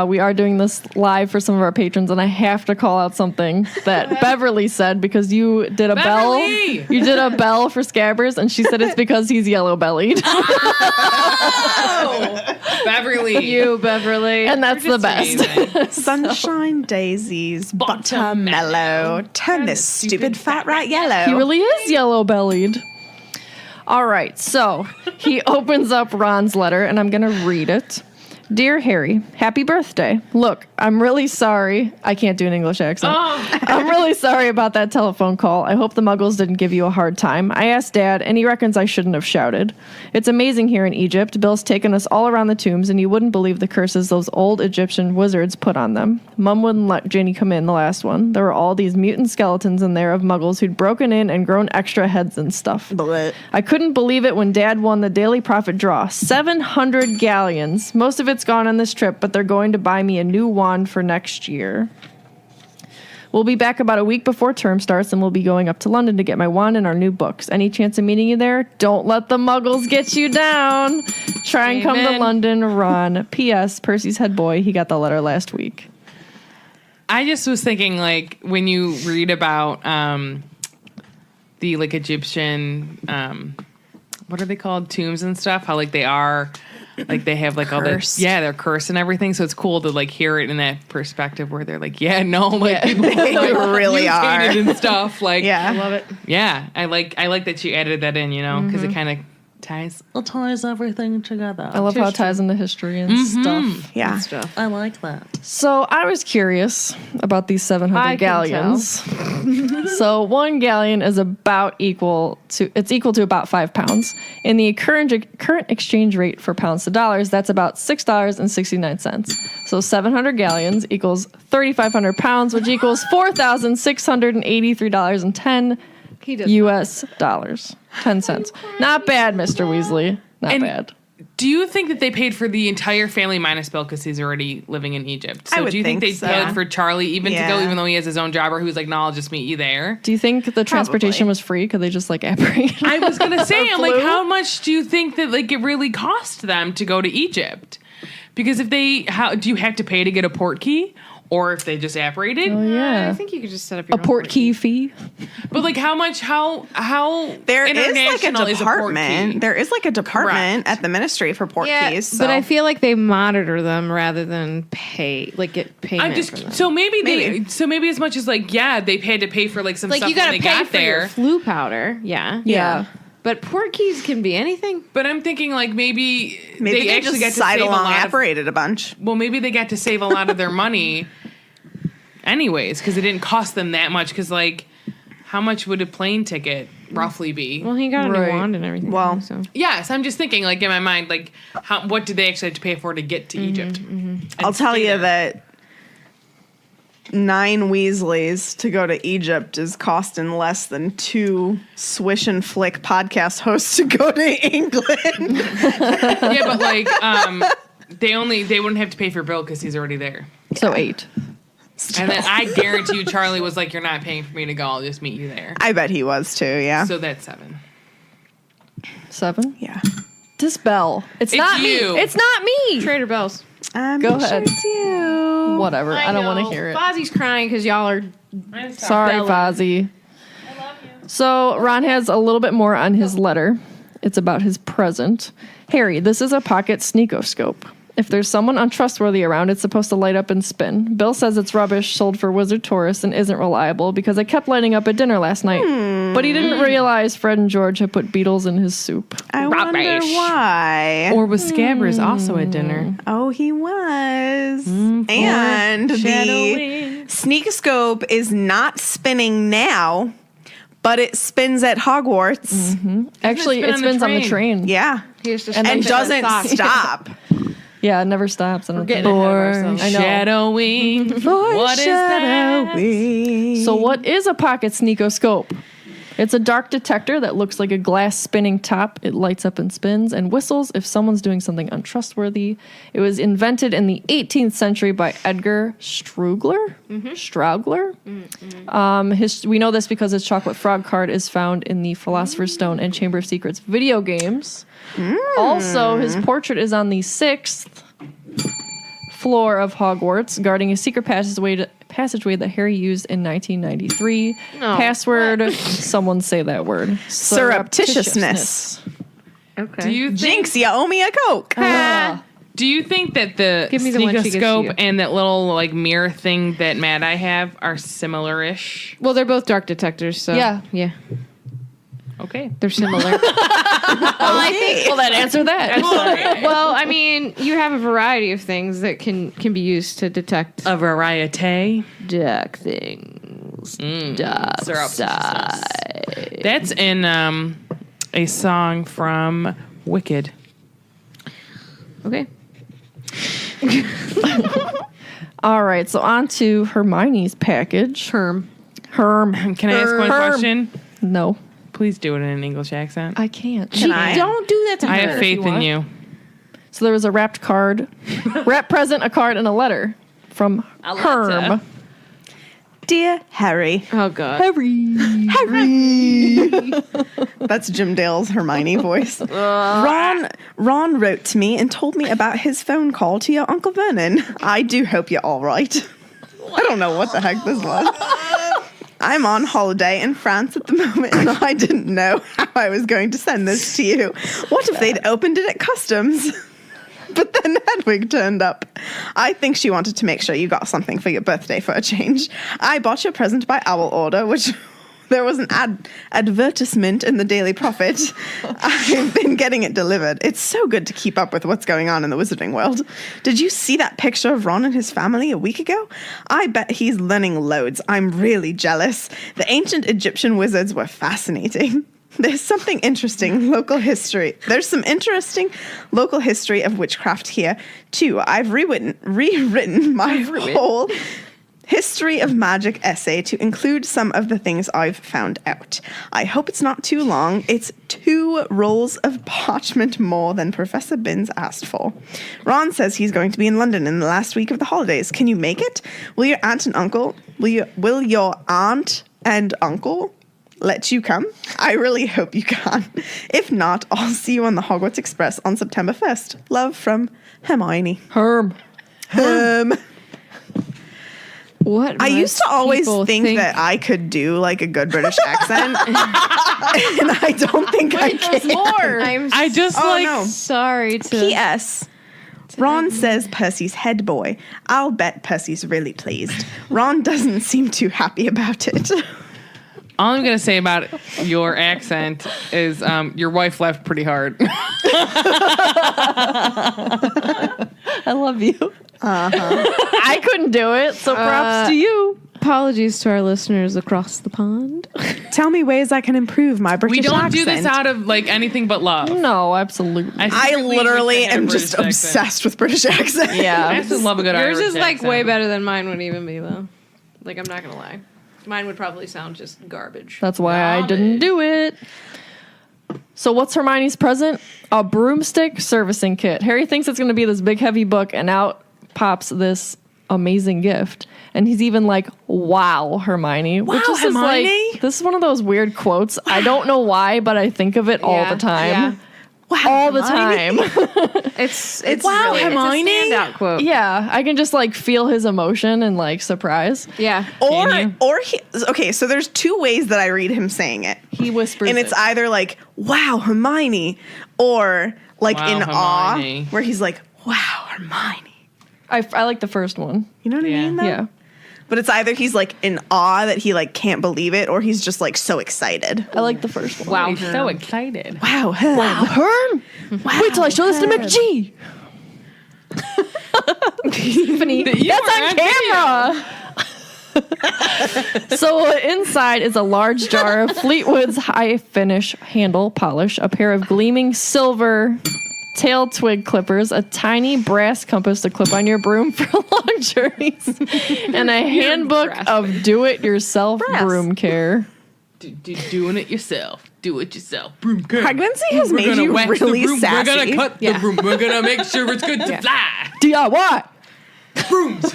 we are doing this live for some of our patrons, and I have to call out something that Beverly said because you did a bell. Beverly! You did a bell for Scabbers, and she said it's because he's yellow-bellied. Oh! Beverly. You, Beverly. And that's the best. Amazing. Sunshine daisies, buttermellow. Turn this stupid fat rat yellow. He really is yellow-bellied. All right, so he opens up Ron's letter, and I'm going to read it. Dear Harry, happy birthday. Look, I'm really sorry. I can't do an English accent. I'm really sorry about that telephone call. I hope the muggles didn't give you a hard time. I asked Dad, and he reckons I shouldn't have shouted. It's amazing here in Egypt. Bill's taken us all around the tombs, and you wouldn't believe the curses those old Egyptian wizards put on them. Mum wouldn't let Janie come in the last one. There were all these mutant skeletons in there of muggles who'd broken in and grown extra heads and stuff. I couldn't believe it when Dad won the Daily Profit draw. 700 galleons. Most of it's gone on this trip, but they're going to buy me a new wand for next year. We'll be back about a week before term starts, and we'll be going up to London to get my wand and our new books. Any chance of meeting you there? Don't let the muggles get you down. Try and come to Amen. London, Ron. P.S. Percy's head boy, he got the letter last week. I just was thinking, like, when you read about the, like, Egyptian, what are they called? Tombs and stuff, how, like, they are... Like they have like all Cursed. that, yeah, they're cursed and everything. So it's cool to like hear it in that perspective where they're like, yeah, no, like people They really are. mutated and stuff. Like, Yeah. I love it. yeah, I like that you added that in, you know, because it kind of ties everything together. I love how it ties into history and stuff. Yeah. Stuff. I like that. So I was curious about these 700 I can galleons. So 1 galleon is equal to about 5 pounds. In the current exchange rate for pounds to dollars, that's about $6.69. So 700 galleons equals 3,500 pounds, which equals $4,683.10 He does US dollars. 10 cents. Not bad, Mr. Weasley. Not And- bad. Do you think that they paid for the entire family minus Bill because he's already living in Egypt? So I would do you think they think so. paid for Charlie even to go, Yeah. even though he has his own job, or who's like, no, I'll just meet you there? Do you think the transportation was free? Could they just like apparate? I was gonna say, I'm like, flew? how much do you think that like it really cost them to go to Egypt? Because if do you have to pay to get a port key, or if they just apparated? Oh, yeah. I think you could just set up your A port key fee? But like, how much? How There is like a international is a port department. key? There is like a department Correct. at the ministry for port Yeah, keys. So. but I feel like they monitor them rather than get payment I'm from them. just so maybe as much as like they had to pay for like some like stuff you gotta when they pay got for there. your flu powder. Yeah. Yeah. But port keys can be anything. But I'm thinking like maybe maybe they actually just got to side save a along lot of, apparated a bunch. well, maybe they got to save a lot of their money anyways, because it didn't cost them that much. Because like, how much would a plane ticket roughly be? Well, he got a Right. new wand and everything. Well, so. Yes, I'm just thinking like in my mind, like what did they actually have to pay for to get to Egypt? I'll tell stay you there. that 9 Weasleys to go to Egypt is costing less than 2 Swish and Flick podcast hosts to go to England. Yeah, but like they wouldn't have to pay for Bill because he's already there. So 8. And then I guarantee you, Charlie was like, "You're not paying for me to go. I'll just meet you there." I bet he was too, yeah. So that's 7. 7? Yeah. This bell. It's not you. me. It's not me. Trader Bells. Go ahead. It's you. Whatever. I don't want to know. hear it. Fozzie's crying because y'all are. Sorry, Bella. Fozzie. So Ron has a little bit more on his letter. It's about his present. Harry, this is a pocket sneakoscope. If there's someone untrustworthy around, it's supposed to light up and spin. Bill says it's rubbish, sold for wizard tourists, and isn't reliable because I kept lighting up at dinner last night. But he didn't realize Fred and George had put beetles in his soup. I wonder Rubbish. why. Or was Scabbers also at dinner? Oh, he was. And the sneakoscope is not spinning now, but it spins at Hogwarts. Actually, spin it on the spins on the train? train. Yeah. He's just And And then doesn't stop. Yeah, it never stops. I don't getting think. ahead of ourselves. I know. Shadowing. What is that? So what is a pocket sneakoscope? It's a dark detector that looks like a glass spinning top. It lights up and spins and whistles if someone's doing something untrustworthy. It was invented in the 18th century by Edgar Strugler. Straugler. We know this because his chocolate frog card is found in the Philosopher's Stone and Chamber of Secrets video games. Also, his portrait is on the 6th floor of Hogwarts, guarding a secret passageway that Harry used in 1993. Password, someone say that word. Surreptitiousness. Okay. Do you think, Jinx, you owe me a Coke. do you think that the Give me the one she gives stethoscope you. and that little like mirror thing that Matt I have are similar-ish? Well, they're both dark detectors, so Yeah. Okay. they're similar. I think. Well, that answered that. Well, I mean, you have a variety of things that can be used to detect A variety. dark things. Dark Surreptitiousness. side. That's in a song from Wicked. Okay. All right, so on to Hermione's package. Herm. Herm. Can I ask one question? No, Please do it in an English accent. I can't. Don't do that to I her. have faith in you. So there was a wrapped present, a card, and a letter from Herm. Dear Harry. Oh, God. That's Jim Dale's Hermione voice. Ron wrote to me and told me about his phone call to your Uncle Vernon. I do hope you're all right. I don't know what the heck this was. I'm on holiday in France at the moment, and I didn't know how I was going to send this to you. What if they'd opened it at customs? But then Hedwig turned up. I think she wanted to make sure you got something for your birthday for a change. I bought your present by owl order, which there was an advertisement in the Daily Prophet. I've been getting it delivered. It's so good to keep up with what's going on in the wizarding world. Did you see that picture of Ron and his family a week ago? I bet he's learning loads. I'm really jealous. The ancient Egyptian wizards were fascinating. There's some interesting local history of witchcraft here, too. I've rewritten my whole history of magic essay to include some of the things I've found out. I hope it's not too long. It's 2 rolls of parchment more than Professor Binns asked for. Ron says he's going to be in London in the last week of the holidays. Can you make it? Will your aunt and uncle let you come? I really hope you can. If not, I'll see you on the Hogwarts Express on September 1st. Love from Hermione. Herm. What? I used to always think that I could do like a good British accent, and I don't think I can. More. I just no. sorry to. P.S. Ron says Percy's head boy. I'll bet Percy's really pleased. Ron doesn't seem too happy about it. All I'm going to say about your accent is your wife laughed pretty hard. I love you. I couldn't do it, so props to you. Apologies to our listeners across the pond. Tell me ways I can improve my British We don't accent. do this out of like anything but love. No, absolutely. I secretly literally wish I had a am British just accent. obsessed with British accent. I Yeah. just love a good Yours Irish is like accent. way better than mine would even be, though. Like, I'm not going to lie. Mine would probably sound just garbage. That's why I didn't do it. So what's Hermione's present? A broomstick servicing kit. Harry thinks it's going to be this big heavy book, and out pops this amazing gift. And he's even like, wow, Hermione. Wow, which is just Hermione. like, this is one of those weird quotes. I don't know why, but I think of it all the time. Yeah. Wow, All the Hermione. time. It's Wow, really, Hermione. It's a standout quote. Yeah, I can just like feel his emotion and like surprise. Yeah. Okay, so there's 2 ways that I read him saying it. He whispers And it's it. either like, wow, Hermione, or like Wow, in Hermione. awe, where he's like, wow, Hermione. I like the first one. You know what I Yeah. mean, though? Yeah. But it's either he's like in awe that he like can't believe it, or he's just like so excited. I like the first one. Wow. He's so excited. Wow, Herm. Herm! Wait till I show this to McG! Tiffany, that's on camera! So inside is a large jar of Fleetwood's high finish handle polish, a pair of gleaming silver tail twig clippers, a tiny brass compass to clip on your broom for long journeys, and a handbook of do-it-yourself broom care. Doing it yourself. Do it yourself. Broom girl. Pregnancy has We're made gonna you wax the really broom. sassy. We're gonna cut the Yeah. broom. We're gonna make sure it's good to fly. DIY. Brooms.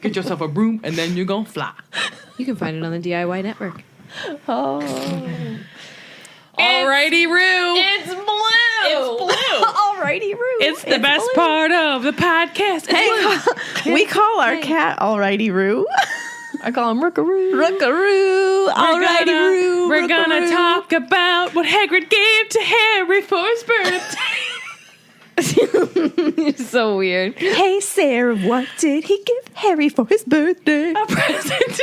Get yourself a broom and then you're gonna fly. You can find it on the DIY network. Oh. Alrighty, Roo. It's blue. Alrighty, Roo. It's the best part of the podcast. Hey, we call our cat Alrighty Roo. I call him Rookaroo. Rookaroo. Alrighty Roo. We're gonna Rookaroo. talk about what Hagrid gave to Harry for his birthday. It's so weird. Hey Sarah, what did he give Harry for his birthday? A present.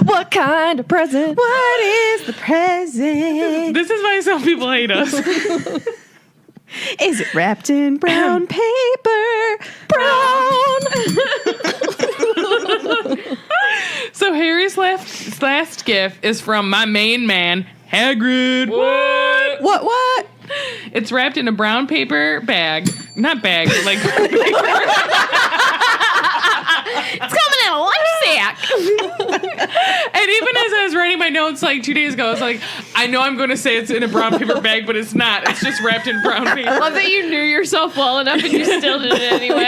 What kind of present? What is the present? This is why some people hate us. Is it wrapped in brown paper? Brown. So Harry's last gift is from my main man, Hagrid. What? What? It's wrapped in a brown paper bag. Not bag, but like... It's coming in a lunch sack. And even as I was writing my notes like 2 days ago, I was like, I know I'm going to say it's in a brown paper bag, but it's not. It's just wrapped in brown paper. Love that you knew yourself well enough and you still did it anyway.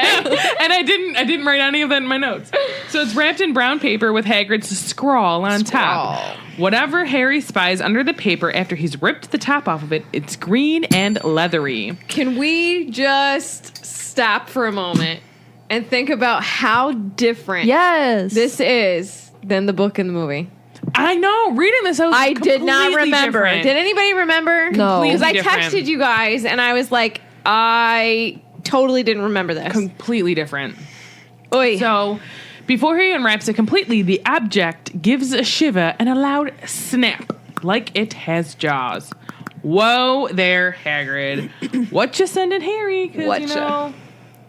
And I didn't write any of that in my notes. So it's wrapped in brown paper with Hagrid's scrawl on top. Whatever Harry spies under the paper after he's ripped the top off of it, it's green and leathery. Can we just stop for a moment and think about how different Yes. this is than the book and the movie? I know. Reading this, I did not completely remember. different. Did anybody remember? No. Because I Completely texted different. you guys and I was like, I totally didn't remember this. Completely different. Oy. So, before he unwraps it completely, the object gives a shiver and a loud snap, like it has jaws. Whoa there, Hagrid. What you sending Harry? Because, you Whatcha? know,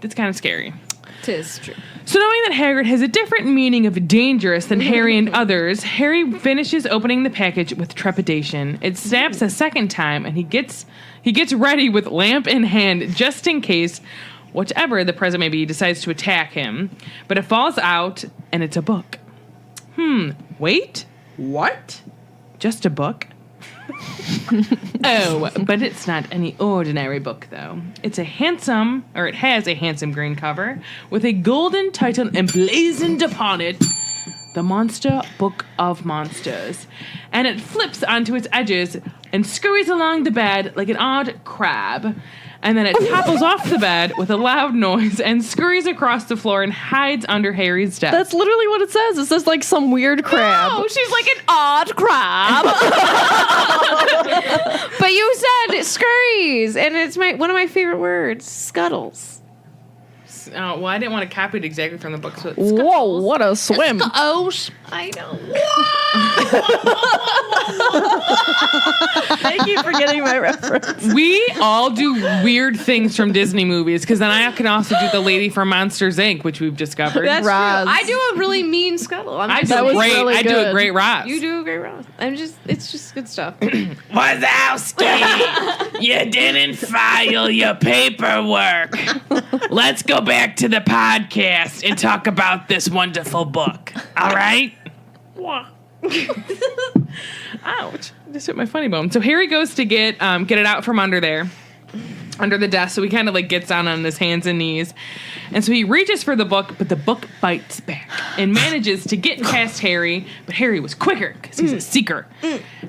it's kind of scary. Tis true. So knowing that Hagrid has a different meaning of dangerous than Harry and others, Harry finishes opening the package with trepidation. It snaps a second time, and he gets ready with lamp in hand just in case whatever the present may be decides to attack him. But it falls out, and it's a book. Wait, what? Just a book? Oh, but it's not any ordinary book, though. It has a handsome green cover with a golden title emblazoned upon it, The Monster Book of Monsters. And it flips onto its edges and scurries along the bed like an odd crab. And then it topples off the bed with a loud noise and scurries across the floor and hides under Harry's desk. That's literally what it says. It says like some weird crab. Oh, she's like an odd crab. But you said scurries, and it's one of my favorite words, scuttles. Well, I didn't want to copy it exactly from the book, so it's Whoa, what a swim. Oh, I know. Thank you for getting my reference. We all do weird things from Disney movies, because then I can also do the lady from Monsters, Inc., which we've discovered. That's Roz. true. I do a really mean scuttle. I just do That was great. really I do a good. great Roz. You do a great Roz. It's just good stuff. Wazowski, you didn't file your paperwork. Let's go back to the podcast and talk about this wonderful book. All right? Ouch. Just hit my funny bone. So Harry goes to get it out from under there, under the desk. So he kind of like gets down on his hands and knees. And so he reaches for the book, but the book bites back and manages to get past Harry. But Harry was quicker because he's a seeker.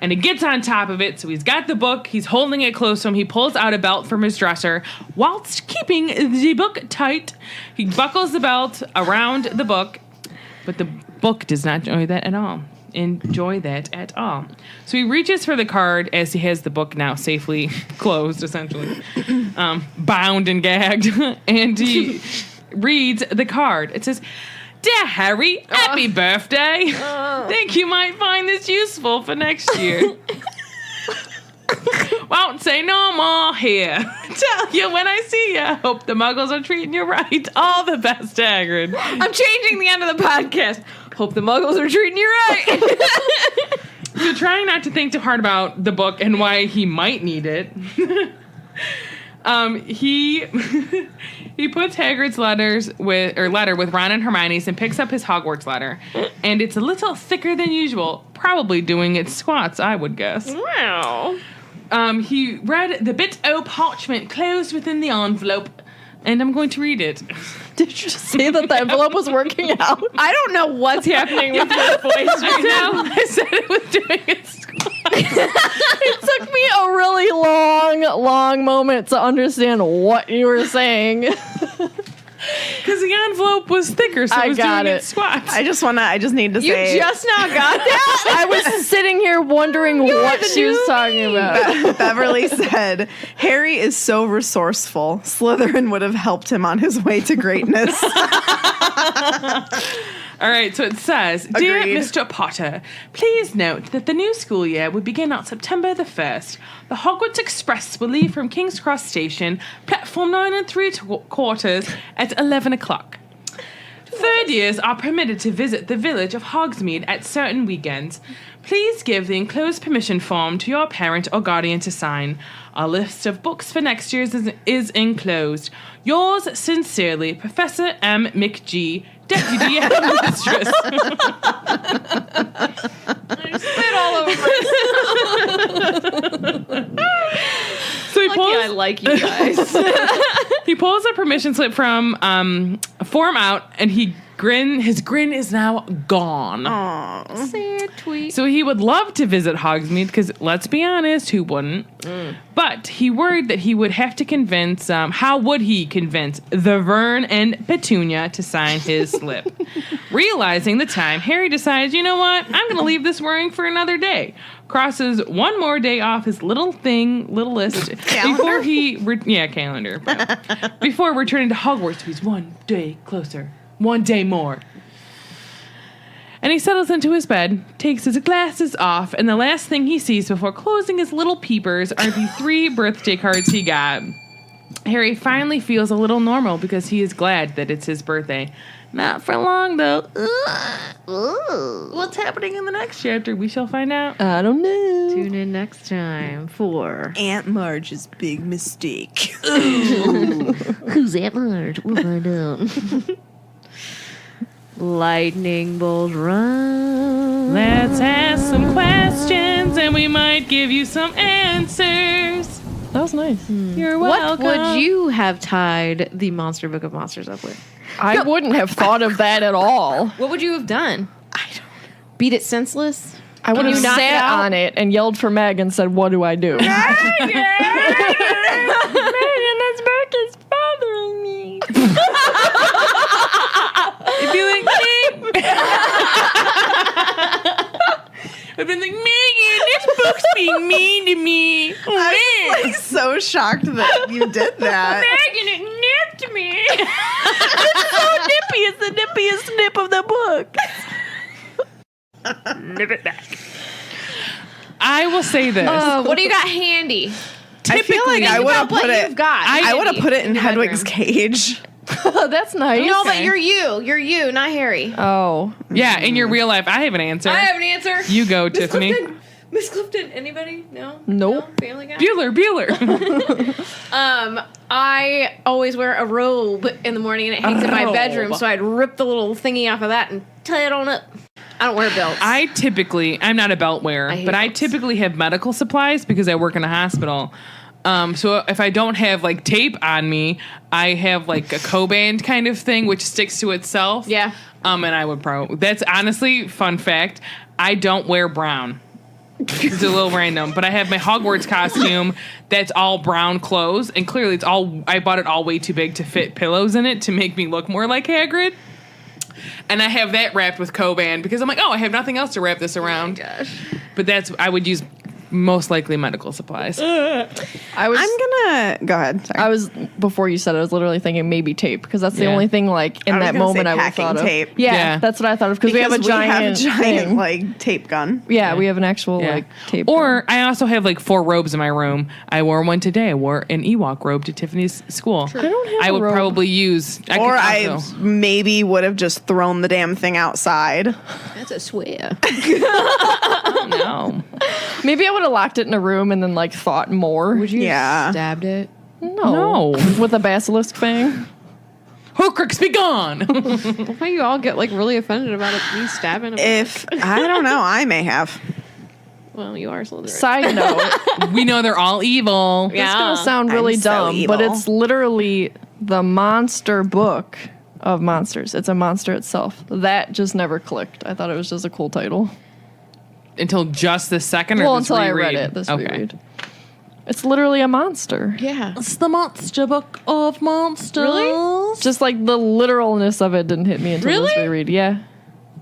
And he gets on top of it. So he's got the book. He's holding it close to him. He pulls out a belt from his dresser whilst keeping the book tight. He buckles the belt around the book, but the book does not enjoy that at all. So he reaches for the card as he has the book now safely closed, essentially, bound and gagged, and he reads the card. It says, "Dear Harry, happy birthday. Think you might find this useful for next year. Won't say no more here. Tell you when I see you. Hope the muggles are treating you right. All the best, Hagrid." I'm changing the end of the podcast. Hope the muggles are treating you right. So trying not to think too hard about the book and why he might need it, He he puts Hagrid's letter with Ron and Hermione's and picks up his Hogwarts letter, and it's a little thicker than usual, probably doing its squats, I would guess. Wow. He read the bit o' parchment closed within the envelope, and I'm going to read it. Did you just say that the envelope was working out? I don't know what's happening with your voice right now. I said it was doing its squats. It took me a really long moment to understand what you were saying. Because the envelope was thicker, so I it was got doing it. its squats. I just need to You say. just now got that? I was sitting here wondering what she was talking about. Beverly said, Harry is so resourceful. Slytherin would have helped him on his way to greatness. All right, so it says, Dear Agreed. Mr. Potter, please note that the new school year will begin on September the 1st. The Hogwarts Express will leave from King's Cross Station, platform 9 3/4 at 11 o'clock. Third years are permitted to visit the village of Hogsmeade at certain weekends. Please give the enclosed permission form to your parent or guardian to sign. A list of books for next year is enclosed. Yours sincerely, Professor M. McGee, Deputy Headmistress. I spit all over my So he Lucky I pulls, like you guys. he pulls a permission slip from a form out, and his grin is now gone. Sad tweet. So he would love to visit Hogsmeade, because let's be honest, who wouldn't? But he worried that he would have to convince, how would he convince the Vern and Petunia to sign his slip? Realizing the time, Harry decides, you know what, I'm going to leave this worrying for another day. Crosses one more day off his little list before he, calendar. But before returning to Hogwarts, he's one day closer. One day more. And he settles into his bed, takes his glasses off, and the last thing he sees before closing his little peepers are the 3 birthday cards he got. Harry finally feels a little normal because he is glad that it's his birthday. Not for long, though. What's happening in the next chapter? We shall find out. I don't know. Tune in next time for Aunt Marge's big mistake. Who's Aunt Marge? We'll find out. Lightning bolt run. Let's ask some questions, and we might give you some answers. That was nice. You're What welcome. would you have tied the Monster Book of Monsters up with? I wouldn't have thought of that at all. What would you have done? I don't know. Beat it senseless? I would have you knock it sat out? on it and yelled for Meg and said, what do I do? Megan, this book is bothering me. It'd be like, I've been like, Megan, this book's being mean to me. I'm like so shocked that you did that. Megan, it nipped me. It's so nippy. It's the nippiest nip of the book. Nip it back. I will say this. What do you got handy? I feel like I would have What put it. you've got. I would have handy put it in your Hedwig's bedroom. cage. That's nice. No, but you're you. You're you, not Harry. Oh. Yeah, in your real life, I have an answer. I have an answer. You go, Tiffany. Miss Clifton. Anybody? No? Nope. No? Family Guy? Bueller. I always wear a robe in the morning and it hangs in my bedroom, so I'd rip the little thingy off of that and tie it on up. I don't wear belts. I'm not a belt wearer, hate but I belts. typically have medical supplies because I work in a hospital. So if I don't have like tape on me, I have like a co-band kind of thing which sticks to itself. Yeah. And I would probably, that's honestly, fun fact, I don't wear brown. It's a little random, but I have my Hogwarts costume that's all brown clothes, and clearly I bought it all way too big to fit pillows in it to make me look more like Hagrid. And I have that wrapped with co-band because I'm like, I have nothing else to wrap this around. Oh my gosh. But I would use most likely medical supplies. I'm gonna go ahead. Sorry. I was before you said it, I was literally thinking maybe tape because that's the Yeah. only thing like in I was that gonna moment say I would have packing thought of. tape. Yeah, that's what I thought of because we have a giant thing. like tape gun. Yeah, we have an actual Yeah. like tape. Or I also have like 4 robes in my room. I wore one today. I wore an Ewok robe to Tiffany's school. I don't have I a would robe. probably use. Or I also- maybe would have just thrown the damn thing outside. That's a swear. no. Maybe I would have locked it in a room and then like thought more. Would you Yeah. have stabbed it? No. With a basilisk fang. Horcrux, be gone! Why you all get like really offended about it? Me stabbing. If I don't know, I may have. Well, you are Slytherin. Side note, We know they're all evil. Yeah. it's gonna sound really I'm so dumb, but evil. it's literally the monster book of monsters. It's a monster itself. That just never clicked. I thought it was just a cool title. Until just the second, or Well, this until I reread? read it. This okay. reread. It's literally a monster. Yeah. It's the monster book of monsters. Really? Just like the literalness of it didn't hit me until this Really? reread. Yeah.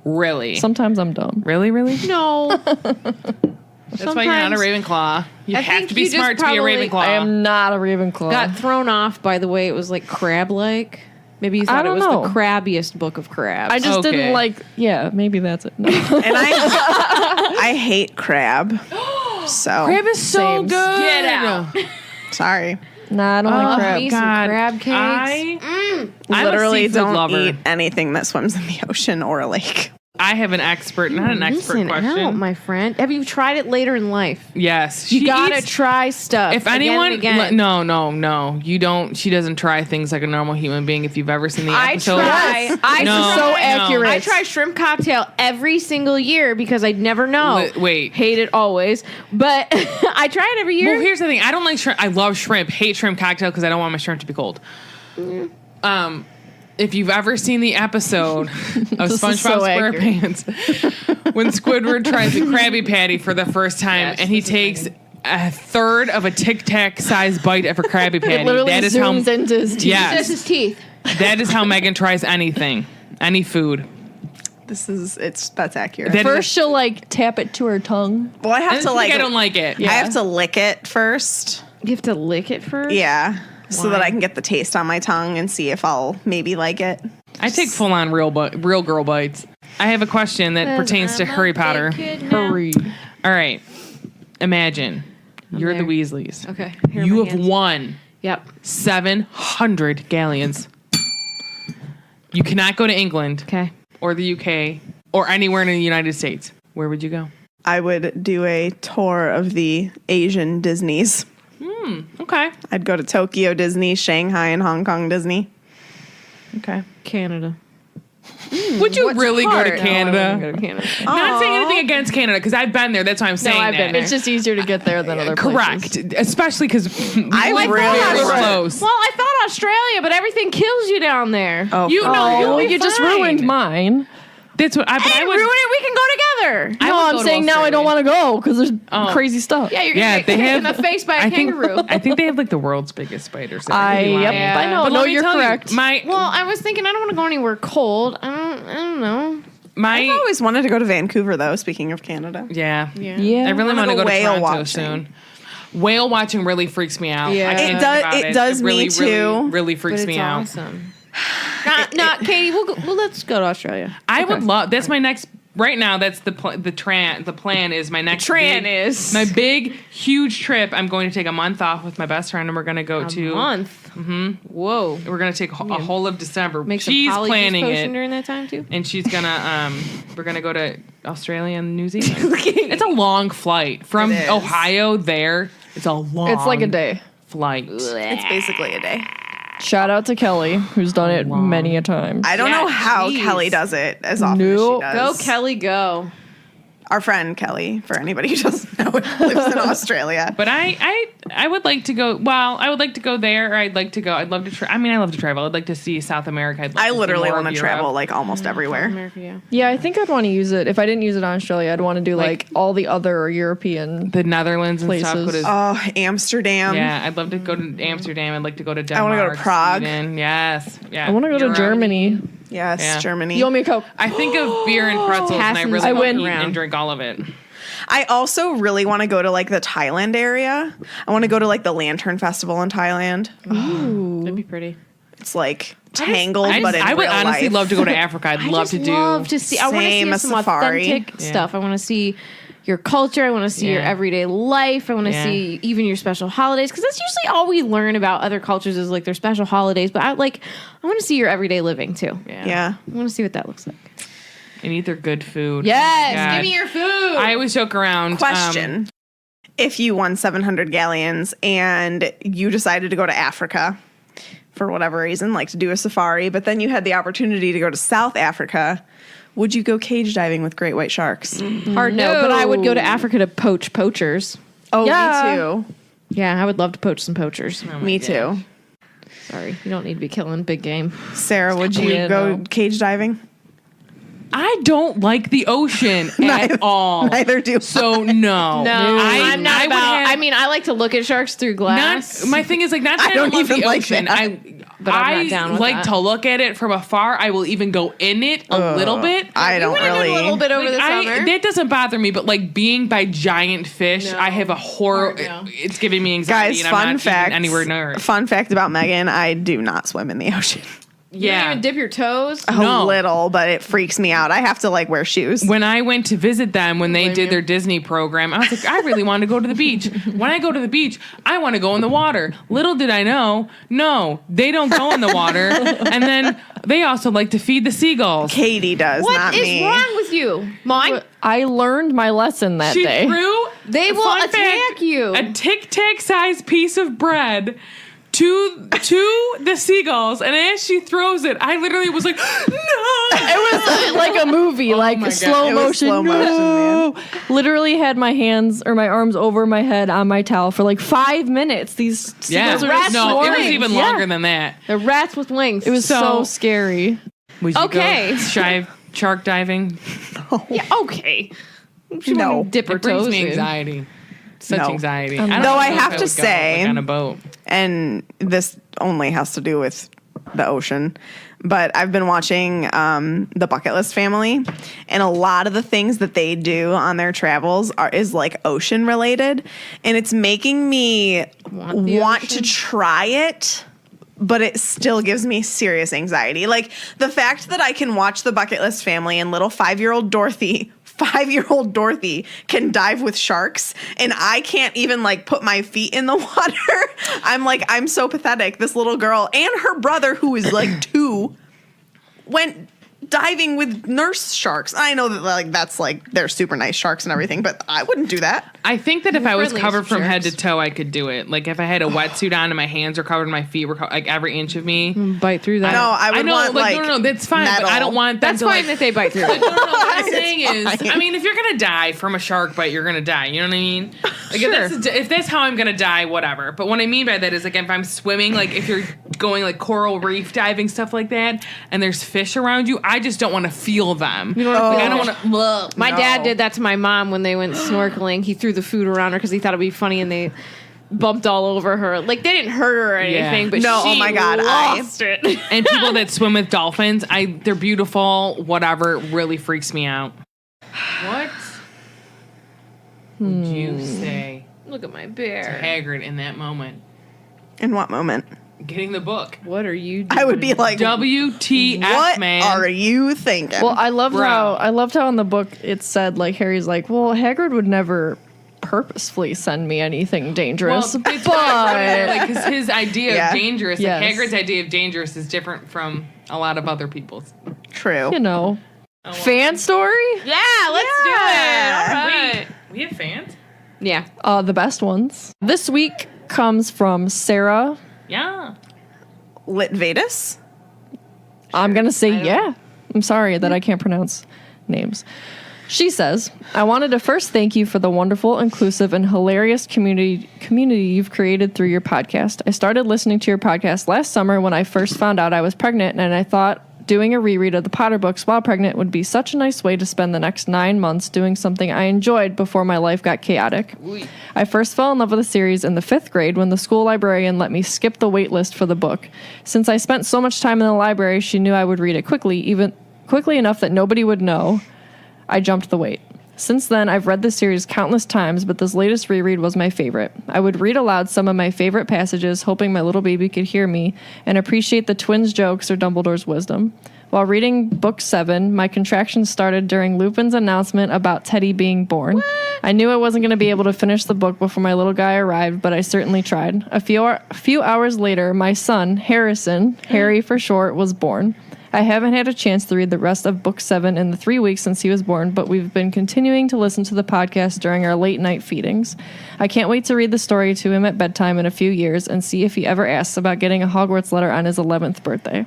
Really? Sometimes I'm dumb. Really? No. That's why you're not a Ravenclaw. You I have think to be you just smart to be a probably- Ravenclaw. I am not a Ravenclaw. Got thrown off by the way it was like crab-like. Maybe you thought it don't was know. the crabbiest book of crabs. I just Okay. didn't like. Yeah, maybe that's it. No. And I hate crab. So Crab is so Same. good. Get out. sorry. Nah, I don't like crab. me some God. crab cakes. I'm Literally a seafood don't lover. eat anything that swims in the ocean or a lake. I have an expert, not an expert Listen question. out, my friend. Have you tried it later in life? Yes, You she gotta eats- try stuff. If again anyone, and again. no, you don't. She doesn't try things like a normal human being. If you've ever seen the I episode, try. Yes. I No, try. so no. accurate. I try shrimp cocktail every single year because I'd never know. Wait. Hate it always, but I try it every year. Well, here's the thing. I don't like shrimp. I love shrimp. Hate shrimp cocktail because I don't want my shrimp to be cold. If you've ever seen the episode of is SpongeBob so accurate. SquarePants, when Squidward tries a Krabby Patty for the first time, Yes, and he this is takes a third of a Tic Tac size bite of a Krabby Patty, It literally that is zooms how. into his teeth. Yes. Just his teeth. That is how Megan tries anything, any food. That's accurate. That- First, she'll like tap it to her tongue. well, I I have to like. I don't like it. Yeah. I have to lick it first. You have to lick it first. Yeah. So Why? that I can get the taste on my tongue and see if I'll maybe like it. I take full on real girl bites. I have a question that pertains to Harry Potter. Hurry. All right, imagine you're there. the Weasleys. Okay. Here are You my have hands. won Yep. 700 galleons. You cannot go to England Okay. or the UK or anywhere in the United States. Where would you go? I would do a tour of the Asian Disneys. Okay. I'd go to Tokyo Disney, Shanghai, and Hong Kong Disney. Okay. Canada. Would you really go to hard? Canada? Go to Canada. Not saying anything against Canada because I've been there. That's why I'm saying I've that. been there. It's just easier to get there than other places. Correct, especially because I live really very would. close. Well, I thought Australia, but everything kills you down there. Oh, You fuck. know, Oh, you'll be you just fine. ruined mine. That's what I. But Hey, I would. ruin it. We can go together. I No, would I'm go to saying now I don't want to go because there's crazy stuff. Yeah, you're Yeah, gonna get they kicked in have. the face by a I think, kangaroo. I think they have like the world's biggest spiders. there. I could be lying. yep, Yeah. I know. But No, let me you're tell you, correct. Well, I was thinking I don't want to go anywhere cold. I don't know. I've always wanted to go to Vancouver, though, speaking of Canada. Yeah. yeah. I really wanna want to go go to whale Toronto watching. soon. Whale watching really freaks me out. Yeah. I can't It think does- about it does me really, too. Really, really But freaks it's me out. awesome. Not Katie. Well, let's go to Australia. I would love. That's my next. Right now, that's the plan is my next. My big, huge trip. I'm going to take a month off with my best friend, and we're going to go to. month. Mm-hmm. Whoa. We're going to take a whole of December. Make some She's polyjuice planning potion it. during that time too. And she's gonna we're gonna go to Australia and New Zealand. It's a long flight from It is. Ohio there. It's a long It's like a day. flight. It's basically a day. Shout out to Kelly, who's done it many a time. I don't Yeah, know how jeez. Kelly does it as often Nope. as she Go does. Kelly, go. Our friend Kelly, for anybody who doesn't know, lives in Australia. But I would like to go. Well, I would like to go there. Or I'd like to go. I'd love to. I mean, I love to travel. I'd like to see South America. I'd like I to see literally more want of to Europe. travel like almost everywhere. America, yeah. Yeah, I think I'd want to use it. If I didn't use it on Australia, I'd want to do like all the other European. The Netherlands and stuff. Places. Go to, Oh, Amsterdam. yeah, I'd love to go to Amsterdam. I'd like to go to Denmark. wanna go to Prague. Sweden. Yes. Yeah. I want to go to Europe. Germany. Yes, Yeah. Germany. You owe me a Coke. I think of beer and pretzels, and I Passing really I want win. to eat and drink all of it. I also really want to go to like the Thailand area. I want to go to like the Lantern Festival in Thailand. That'd be pretty. It's like Tangled, I but in would real honestly life. love to go to Africa. I'd love to do. Love to see. I want to Same see as some safari. authentic stuff. I want to see your culture. I want to see your Yeah. everyday life. I want to Yeah. see even your special holidays because that's usually all we learn about other cultures is like their special holidays. But I want to see your everyday living too. Yeah. I want to see what that looks like. And eat their good food. Yes, God. give me your food. I always joke around. Question. if you won 700 galleons and you decided to go to Africa for whatever reason, like to do a safari, but then you had the opportunity to go to South Africa, would you go cage diving with great white sharks? Hard no, but I would go to Africa to poach poachers. Oh, Yeah. me too. Yeah, I would love to poach some poachers. Me too. Sorry, you don't need to be killing big game. Sarah, would you Yeah, go no. cage diving? I don't like the ocean at all. Neither do So no. I'm not I would about. have- I mean, I like to look at sharks through glass. Not, my thing is like not that I don't love even the like ocean. that. But I'm not down with like that. to look at it from afar. I will even go in it a little bit. I don't We went in really. a little bit over Like, the summer. that doesn't bother me, but like being by giant fish, No. I have a horror. Hard no. It's giving me anxiety, Guys, and I'm fun not fact. even anywhere near it. Fun fact about Megan: I do not swim in the ocean. You don't Yeah. even dip your toes. No. A little, but it freaks me out. I have to like wear shoes. When I went to visit them when they Blame did you. their Disney program, I was like, I really want to go to the beach. When I go to the beach, I want to go in the water. Little did I know, no, they don't go in the water. And then they also like to feed the seagulls. Katie does, What not is me. wrong with you, Mine? I learned my lesson that She day. threw They will fun attack you. a Tic Tac sized piece of bread to the seagulls, and as she throws it, I literally was like, no. It was like a movie, like my God. slow It was motion. slow motion, no. Literally had my hands or my arms over my head on my towel for like 5 minutes. These Yeah, seagulls are rats no, with it was wings. even Yeah. longer than that. The rats with wings. It was so So- scary. Would you Okay. go shark diving? yeah, okay. She No. wouldn't dip her It brings toes me in. anxiety. Such No. anxiety. Though don't I know if have to would go, say- like, on a boat. And this only has to do with the ocean. But I've been watching the Bucket List Family, and a lot of the things that they do on their travels is like ocean related, and it's making me want to ocean? try it. But it still gives me serious anxiety. Like the fact that I can watch the Bucket List Family and little 5-year-old Dorothy can dive with sharks, and I can't even like put my feet in the water. I'm so pathetic. This little girl and her brother, who is like 2, went diving with nurse sharks. I know that like that's like they're super nice sharks and everything, but I wouldn't do that. I think that if I was friendly covered as from head sharks. to toe, I could do it. Like if I had a wetsuit on and my hands were covered and my feet were like every inch of me. Bite through that. No, I would know, want like, like no, that's fine. But I metal. don't want them That's to fine like, that they bite through it. No, what I'm saying It's is, fine. I mean, if you're gonna die from a shark bite, you're gonna die. You know what I mean? Like Sure. if that's how I'm gonna die, whatever. But what I mean by that is, like, if I'm swimming, like if you're going like coral reef diving, stuff like that, and there's fish around you, I just don't want to feel them. You know what I don't want to. My No. dad did that to my mom when they went snorkeling. He threw the food around her because he thought it'd be funny, and they bumped all over her. Like they didn't hurt her or anything, Yeah. but No, she oh my God, lost it. And people that swim with dolphins, they're beautiful. Whatever, really freaks me out. What would you say Look at my to bear. Hagrid in that moment? In what moment? Getting the book. What are you doing? I would be like, WTF, what man. are you thinking? Well, I loved Bro. how in the book it said like Harry's like, well, Hagrid would never purposefully send me anything dangerous, Well, it's but like his idea Yeah. of dangerous, Yes. like Hagrid's idea of dangerous is different from a lot of other people's. True. you know, fan story, Yeah, let's do it. All right. Wait, we have fans? Yeah. the best ones. This week comes from Sarah. Yeah. Litvatus? I'm gonna say yeah. I'm sorry that I can't pronounce names. She says, I wanted to first thank you for the wonderful, inclusive, and hilarious community you've created through your podcast. I started listening to your podcast last summer when I first found out I was pregnant, and I thought doing a reread of the Potter books while pregnant would be such a nice way to spend the next 9 months doing something I enjoyed before my life got chaotic. I first fell in love with the series in the 5th grade when the school librarian let me skip the wait list for the book. Since I spent so much time in the library, she knew I would read it quickly enough that nobody would know. I jumped the wait. Since then, I've read the series countless times, but this latest reread was my favorite. I would read aloud some of my favorite passages, hoping my little baby could hear me and appreciate the twins' jokes or Dumbledore's wisdom. While reading Book 7, my contractions started during Lupin's announcement about Teddy being born. I knew I wasn't going to be able to finish the book before my little guy arrived, but I certainly tried. A few hours later, my son, Harrison, Harry for short, was born. I haven't had a chance to read the rest of Book 7 in the 3 weeks since he was born, but we've been continuing to listen to the podcast during our late night feedings. I can't wait to read the story to him at bedtime in a few years and see if he ever asks about getting a Hogwarts letter on his 11th birthday.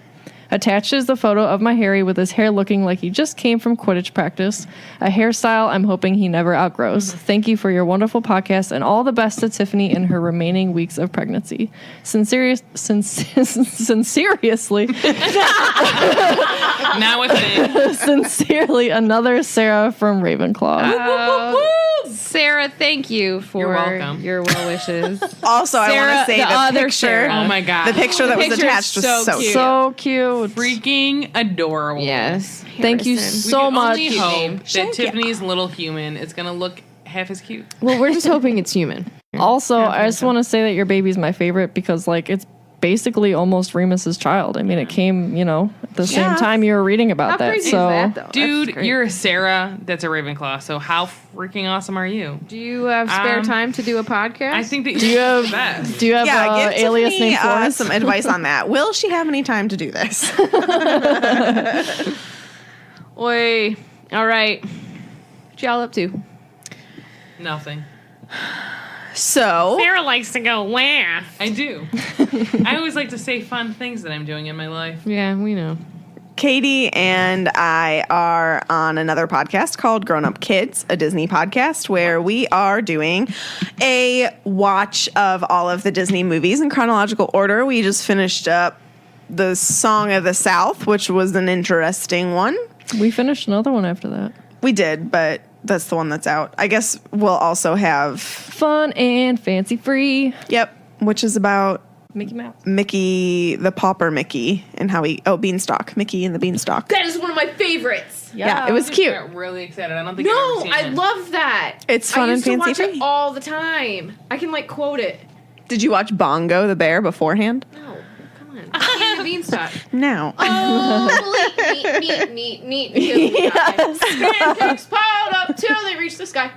Attached is the photo of my Harry with his hair looking like he just came from Quidditch practice, a hairstyle I'm hoping he never outgrows. Thank you for your wonderful podcast and all the best to Tiffany in her remaining weeks of pregnancy. Sincerely, Now with me. sincerely, another Sarah from Ravenclaw. Sarah, thank you for You're welcome. your well wishes. Also, I Sarah, want to say the the other picture. Sarah. Oh my God. The picture that was picture is attached was so so cute. So cute. Freaking adorable. Yes. Thank you Harrison. so We can much. only hope name. that Tiffany's little human is going to look half as cute. Well, we're just hoping it's human. Also, I just want to say that your baby's my favorite because, like, it's basically almost Remus's child. I mean, it came, at the same time you were reading about How that. crazy So, is that, though? Dude, That's great. you're a Sarah that's a Ravenclaw, so how freaking awesome are you? Do you have spare Um, time to do a podcast? I think that do you you're the have best. do you have Yeah, give alias Tiffany, named Florence? some advice on that. Will she have any time to do this? Oi. All right. What y'all up to? Nothing. So, Sarah likes to go laugh. I do. I always like to say fun things that I'm doing in my life. Yeah, we know. Katie and I are on another podcast called Grown Up Kids, a Disney podcast, where we are doing a watch of all of the Disney movies in chronological order. We just finished up the Song of the South, which was an interesting one. We finished another one after that. We did, but that's the one that's out. I guess we'll also have, Fun and fancy free. which is about Mickey Mouse. Mickey, the pauper Mickey, and how Beanstalk, Mickey and the Beanstalk. That is one of my favorites. Yeah, it was cute. I got really excited. I don't think No, I've ever seen I it. love that. It's fun I and used to fancy watch free. it all the time. I can quote it. Did you watch Bongo the Bear beforehand? No, come on. Beauty and the Beanstalk. No. Oh, neat. Yes. Pancakes piled up till they reach the sky.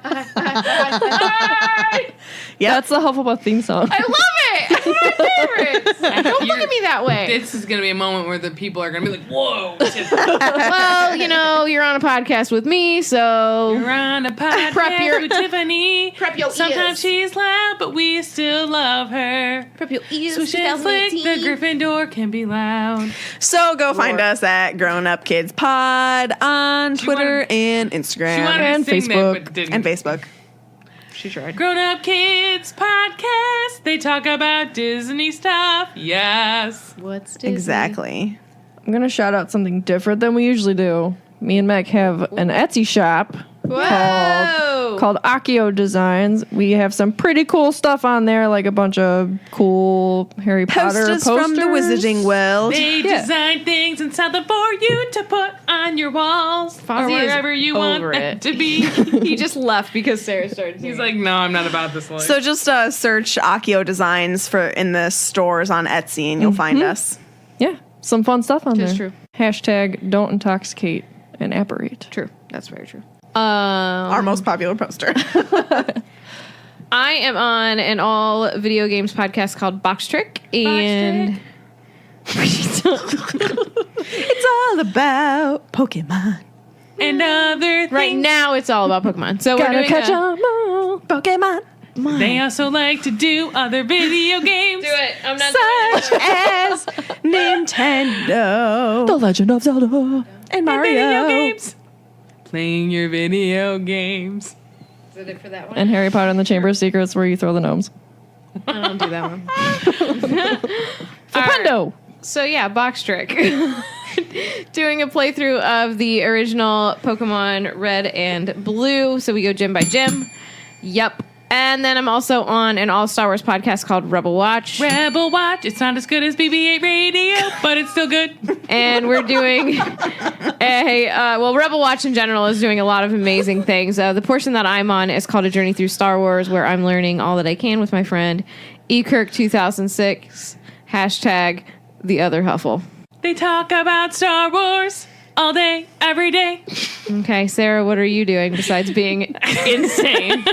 Yeah. That's the Hufflepuff theme song. I love it. It's one of my favorites. Don't look at me that way. This is going to be a moment where the people are going to be like, whoa. Well, you're on a podcast with me, so You're on a podcast with Tiffany. Prep your Sometimes ears. she's loud, but we still love her. prep your ears. Swish and flick, the 2018. Gryffindor can be loud. So go find us at Grown Up Kids Pod on Twitter wanted- and She Instagram wanted And to sing Facebook. that, but didn't. and Facebook. She tried. Grown Up Kids Podcast. They talk about Disney stuff. Yes. What's Disney? Exactly. I'm going to shout out something different than we usually do. Me and Meg have an Etsy shop Whoa. called Accio Designs. We have some pretty cool stuff on there, like a bunch of cool Harry Potter Posters posters. from the Wizarding World. They Yeah. design things inside them for you to put on your walls or Fozzie is wherever you want over them it. to be. He just left because Sarah started singing. He's like, no, I'm not about this life. So just search Accio Designs in the stores on Etsy and you'll find us. Yeah, some fun stuff on That's there. true. Hashtag don't intoxicate and apparate. True. That's very true. Our most popular poster. I am on an all video games podcast called Box Trick, and It's all about Pokemon. and other things. right now it's all about Pokemon. So we're Gotta doing catch a, 'em all. Pokemon. They also like to do other video games. do it. I'm not Such as Nintendo The Legend of Zelda. and And Mario. video games. Playing your video games. Is it for that one? And Harry Potter and the Chamber of Secrets, where you throw the gnomes. I don't do that one. Flipendo. So yeah, Box Trick. Doing a playthrough of the original Pokemon Red and Blue. So we go gym by gym. Yup. And then I'm also on an all Star Wars podcast called Rebel Watch. Rebel Watch. It's not as good as BB-8 Radio, but it's still good. And we're doing Rebel Watch in general is doing a lot of amazing things. The portion that I'm on is called A Journey Through Star Wars, where I'm learning all that I can with my friend eKirk2006, hashtag the other Huffle. They talk about Star Wars all day, every day. Okay, Sarah, what are you doing besides being insane?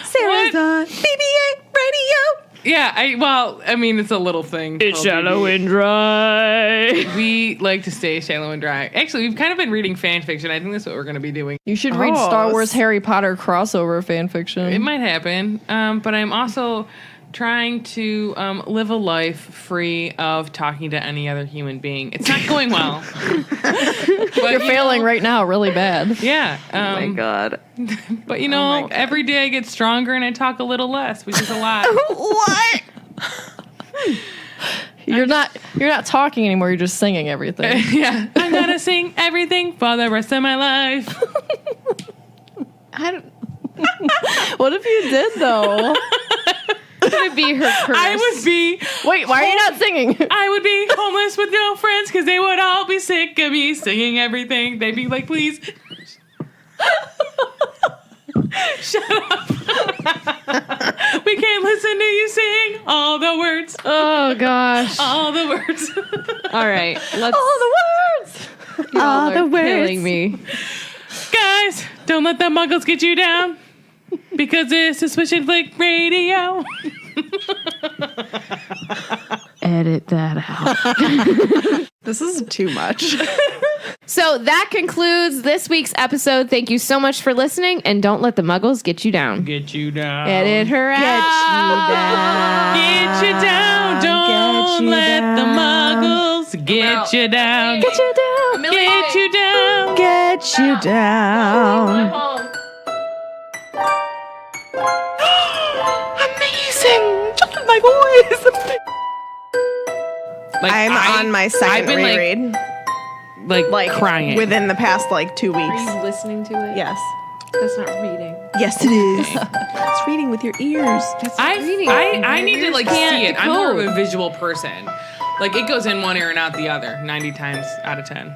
Sarah's on BB-8 Radio. Yeah, I mean, it's a little thing. It's called shallow BB. and dry. We like to stay shallow and dry. Actually, we've kind of been reading fan fiction. I think that's what we're going to be doing. You should read Star Wars Harry Potter crossover fan fiction. It might happen, but I'm also trying to live a life free of talking to any other human being. It's not going well. But, You're failing right now really bad. Yeah. Oh my God. But, you know, every day I get stronger and I talk a little less, which is a lot. What? You're not talking anymore, you're just singing everything. Yeah. I'm going to sing everything for the rest of my life. What if you did though? It would be her curse. I would be... Wait, why are you not singing? I would be homeless with no friends because they would all be sick of me singing everything. They'd be like, please. Shut up. We can't listen to you sing all the words. Oh gosh. All the words. All right. Let's. All the words. All the words. Killing me. Guys, don't let the muggles get you down. Because this is Swish and Flick Radio. Edit that out. This is too much. So that concludes this week's episode. Thank you so much for listening, and don't let the muggles get you down. Get you down. Edit her out. Get you down. Don't let the muggles get you down. Get you down. Get you down. Get you down. Amazing! Just my voice. Like, I'm on my I've second been reread. like crying. Within the past 2 weeks. Are you listening to it? Yes. That's not reading. Yes, it is. It's reading with your ears. I need to like see it. I'm more of decode. a visual person. Like it goes in one ear and out the other 90 times out of 10.